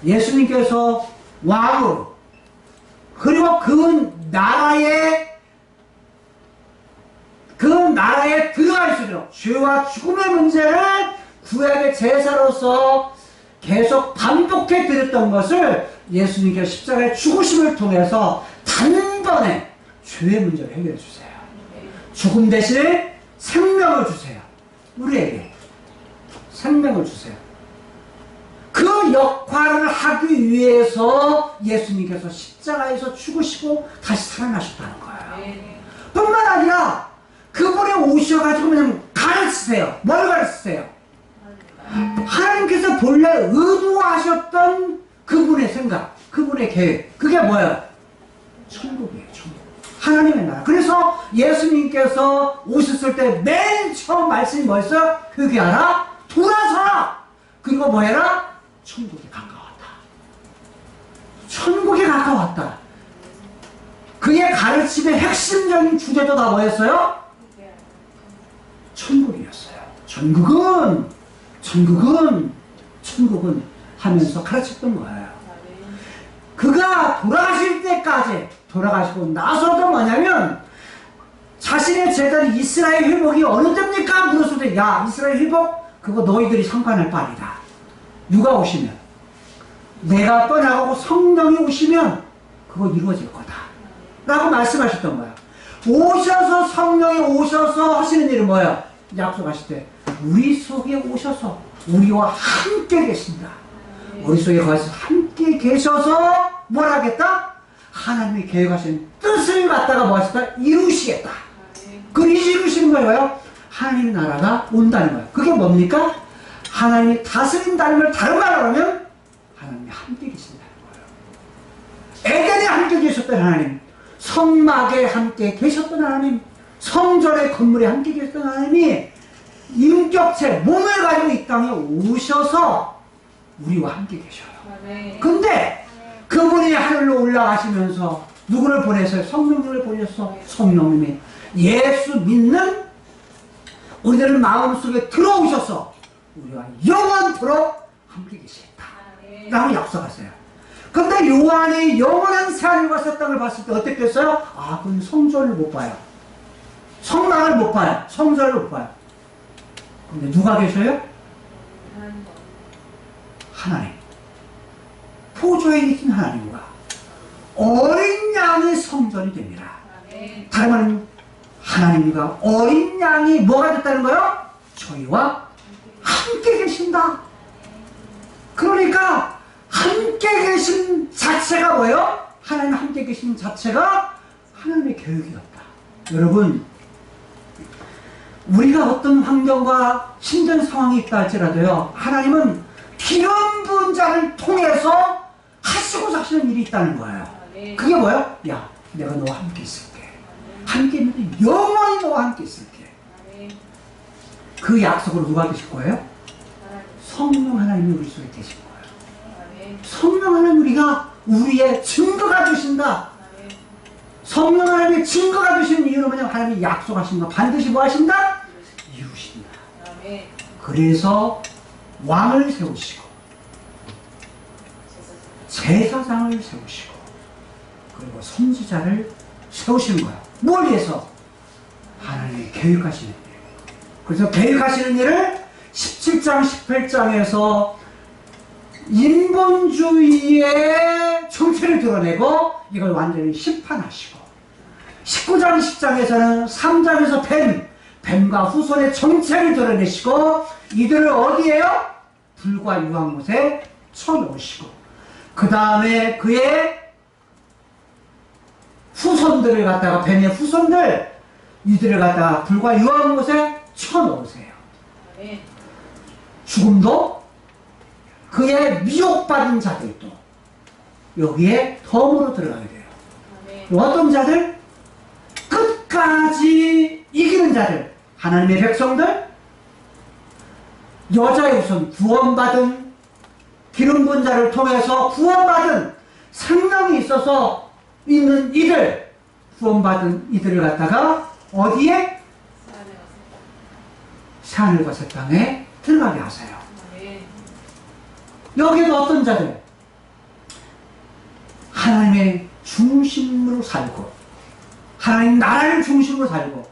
예수님께서 왕으로, 그리고 그 나라에 들어갈 수 있도록 죄와 죽음의 문제를 구약의 제사로서 계속 반복해 드렸던 것을 예수님께서 십자가의 죽으심을 통해서 단번에 죄의 문제를 해결해 주세요. 죽음 대신에 생명을 주세요. 우리에게 생명을 주세요. 그 역할을 하기 위해서 예수님께서 십자가에서 죽으시고 다시 살아나셨다는 거예요. 뿐만 아니라 그분이 오셔가지고 그냥 가르치세요. 뭘 가르치세요? 하나님께서 본래 의도하셨던 그분의 생각, 그분의 계획, 그게 뭐예요? 천국이에요. 천국. 하나님의 나라. 그래서 예수님께서 오셨을 때 맨 처음 말씀이 뭐였어요? 회개하라, 돌아서라, 그리고 뭐 해라? 천국에 가까웠다. 천국에 가까웠다. 그의 가르침의 핵심적인 주제도 다 뭐였어요? 천국이었어요. 천국은 하면서 가르쳤던 거예요. 그가 돌아가실 때까지, 돌아가시고 나서도 뭐냐면 자신의 재단 이스라엘 회복이 어느 때입니까? 물었을 때, 야, 이스라엘 회복? 그거 너희들이 상관할 바 아니다. 누가 오시면, 내가 떠나가고 성령이 오시면 그거 이루어질 거다 라고 말씀하셨던 거야. 오셔서, 성령이 오셔서 하시는 일은 뭐야? 약속하실 때 우리 속에 오셔서 우리와 함께 계신다. 우리 속에 거기서 함께 계셔서 뭘 하겠다? 하나님이 계획하신 뜻을 갖다가 뭐 하시다? 이루시겠다. 그걸 이루시는 거예요. 하나님의 나라가 온다는 거예요. 그게 뭡니까? 하나님이 다스린다는 걸 다른 말로 하면 하나님이 함께 계신다는 거예요. 에덴에 함께 계셨던 하나님, 성막에 함께 계셨던 하나님, 성전의 건물에 함께 계셨던 하나님이 인격체, 몸을 가지고 이 땅에 오셔서 우리와 함께 계셔요. 근데 그분이 하늘로 올라가시면서 누구를 보내서요? 성령님을 보내서 성령님이 예수 믿는 우리들 마음속에 들어오셔서 우리와 영원토록 함께 계시겠다 라고 약속하세요. 근데 요한이 영원한 새하늘과 새 땅을 봤을 때 어땠겠어요? 아, 그건 성전을 못 봐요. 성막을 못 봐요. 성전을 못 봐요. 근데 누가 계셔요? 하나님. 포조에 계신 하나님과 어린 양의 성전이 됩니다. 다른 말은 하나님과 어린 양이 뭐가 됐다는 거예요? 저희와 함께 계신다. 그러니까 함께 계신 자체가 뭐예요? 하나님 함께 계신 자체가 하나님의 계획이었다. 여러분, 우리가 어떤 환경과 힘든 상황이 있다 할지라도요, 하나님은 기름 부은 자를 통해서 하시고자 하시는 일이 있다는 거예요. 그게 뭐예요? 야, 내가 너와 함께 있을게. 함께 있는데 영원히 너와 함께 있을게. 그 약속으로 누가 되실 거예요? 성령 하나님이 우리 속에 계실 거예요. 성령 하나님 우리의 증거가 되신다. 성령 하나님의 증거가 되시는 이유는 뭐냐면 하나님이 약속하신 거 반드시 뭐 하신다? 이루신다. 그래서 왕을 세우시고 제사장을 세우시고 그리고 선지자를 세우시는 거야. 뭘 위해서? 하나님이 계획하시는 일. 그래서 계획하시는 일을 17장 18장에서 인본주의의 정체를 드러내고 이걸 완전히 심판하시고 19장 10장에서는 3장에서 뱀과 후손의 정체를 드러내시고 이들을 어디에요? 불과 유황 못에 쳐놓으시고 그 다음에 그의 후손들을 갖다가 뱀의 후손들 이들을 갖다가 불과 유황 못에 쳐놓으세요. 죽음도 그의 미혹받은 자들도 여기에 덤으로 들어가게 돼요. 어떤 자들? 끝까지 이기는 자들, 하나님의 백성들, 여자의 우선 구원받은 기름 부은 자를 통해서 구원받은 생명이 있어서 있는 이들, 구원받은 이들을 갖다가 어디에? 새하늘과 새 땅에 들어가게 하세요. 여기도 어떤 자들? 하나님의 중심으로 살고 하나님 나라를 중심으로 살고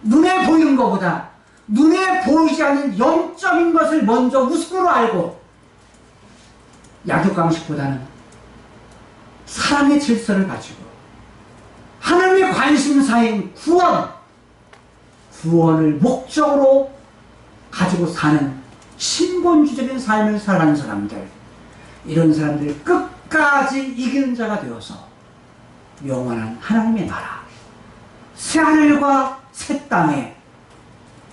눈에 보이는 것보다 눈에 보이지 않는 영적인 것을 먼저 우선으로 알고 약육강식보다는 사랑의 질서를 가지고 하나님의 관심사인 구원을 목적으로 가지고 사는 신본주의적인 삶을 살아가는 사람들, 이런 사람들 끝까지 이기는 자가 되어서 영원한 하나님의 나라, 새하늘과 새 땅에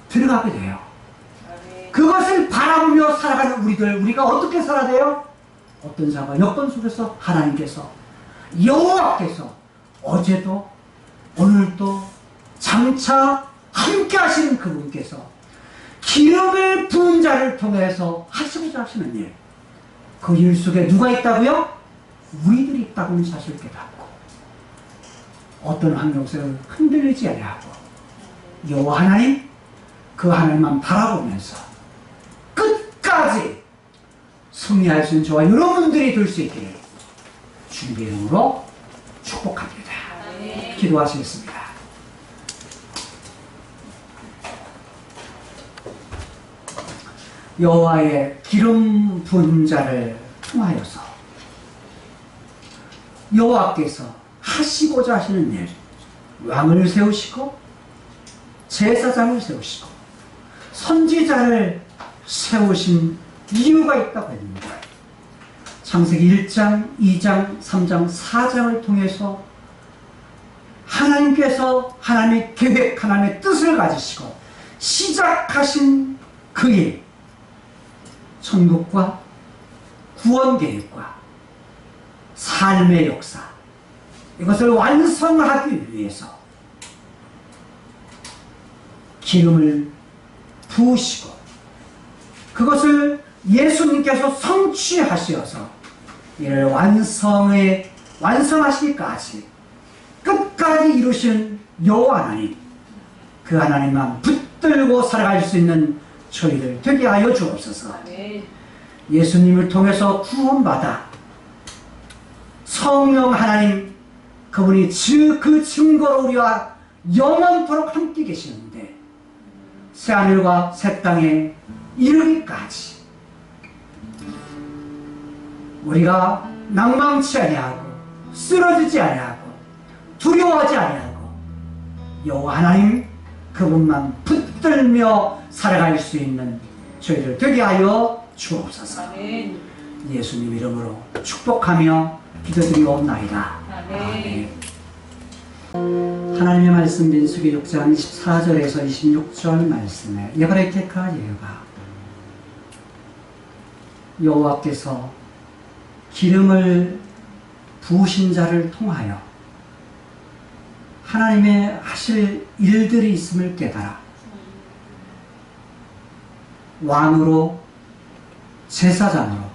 들어가게 돼요. 그것을 바라보며 살아가는 우리가 어떻게 살아야 돼요? 어떤 사람과 여건 속에서 하나님께서, 여호와께서 어제도 오늘도 장차 함께 하시는 그분께서 기름을 부은 자를 통해서 하시고자 하시는 일, 그 일 속에 누가 있다고요? 우리들이 있다고는 사실 깨닫고 어떤 환경 속에 흔들리지 아니하고 여호와 하나님, 그 하나님만 바라보면서 끝까지 승리할 수 있는 저와 여러분들이 될 수 있기를 주님의 이름으로 축복합니다. 기도하시겠습니다. 여호와의 기름 부은 자를 통하여서 여호와께서 하시고자 하시는 일, 왕을 세우시고 제사장을 세우시고 선지자를 세우신 이유가 있다고 합니다. 창세기 1장, 2장, 3장, 4장을 통해서 하나님께서 하나님의 계획, 하나님의 뜻을 가지시고 시작하신 그 일, 천국과 구원 계획과 삶의 역사, 이것을 완성하기 위해서 기름을 부으시고 그것을 예수님께서 성취하셔서 이를 완성하시기까지 끝까지 이루신 여호와 하나님, 그 하나님만 붙들고 살아갈 수 있는 저희들 되게 하여 주옵소서. 예수님을 통해서 구원받아 성령 하나님, 그분이 그 증거로 우리와 영원토록 함께 계시는데 새하늘과 새 땅에 이르기까지 우리가 낭망치 아니하고 쓰러지지 아니하고 두려워하지 아니하고 여호와 하나님 그분만 붙들며 살아갈 수 있는 저희들 되게 하여 주옵소서. 예수님 이름으로 축복하며 기도드리옵나이다. 아멘. 하나님의 말씀 민수기 6장 24절에서 26절 말씀에 여호레케카 예가 여호와께서 기름을 부으신 자를 통하여 하나님의 하실 일들이 있음을 깨달아 왕으로 제사장으로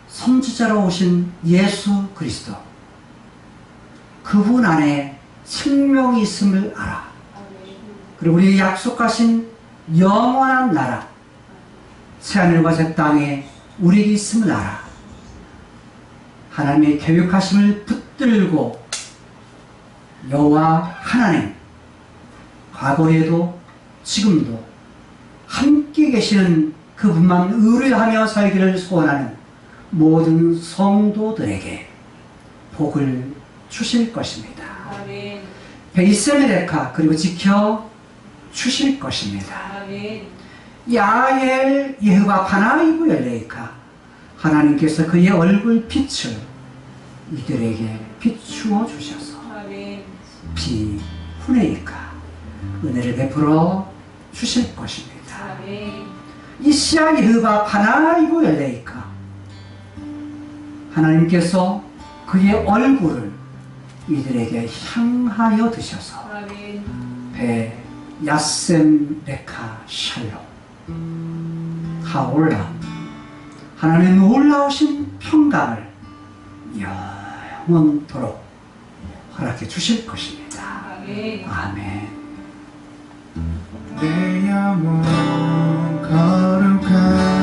선지자로 오신 예수 그리스도, 그분 안에 생명이 있음을 알아. 그리고 우리에게 약속하신 영원한 나라, 새하늘과 새 땅에 우리에게 있음을 알아. 하나님의 계획하심을 붙들고 여호와 하나님, 과거에도 지금도 함께 계시는 그분만 의뢰하며 살기를 소원하는 모든 성도들에게 복을 주실 것입니다. 아멘. 베이스메레카, 그리고 지켜 주실 것입니다. 아멘. 야엘 예후가 바나이브 열레이카, 하나님께서 그의 얼굴 빛을 이들에게 비추어 주셔서 아멘. 비후네이카, 은혜를 베풀어 주실 것입니다. 아멘. 이시야 예후가 바나이브 열레이카, 하나님께서 그의 얼굴을 이들에게 향하여 드셔서 아멘. 배 야셈 레카 샬롬 하올라 하나님의 놀라우신 평강을 영원토록 허락해 주실 것입니다. 아멘. 아멘. 내 영혼 거룩한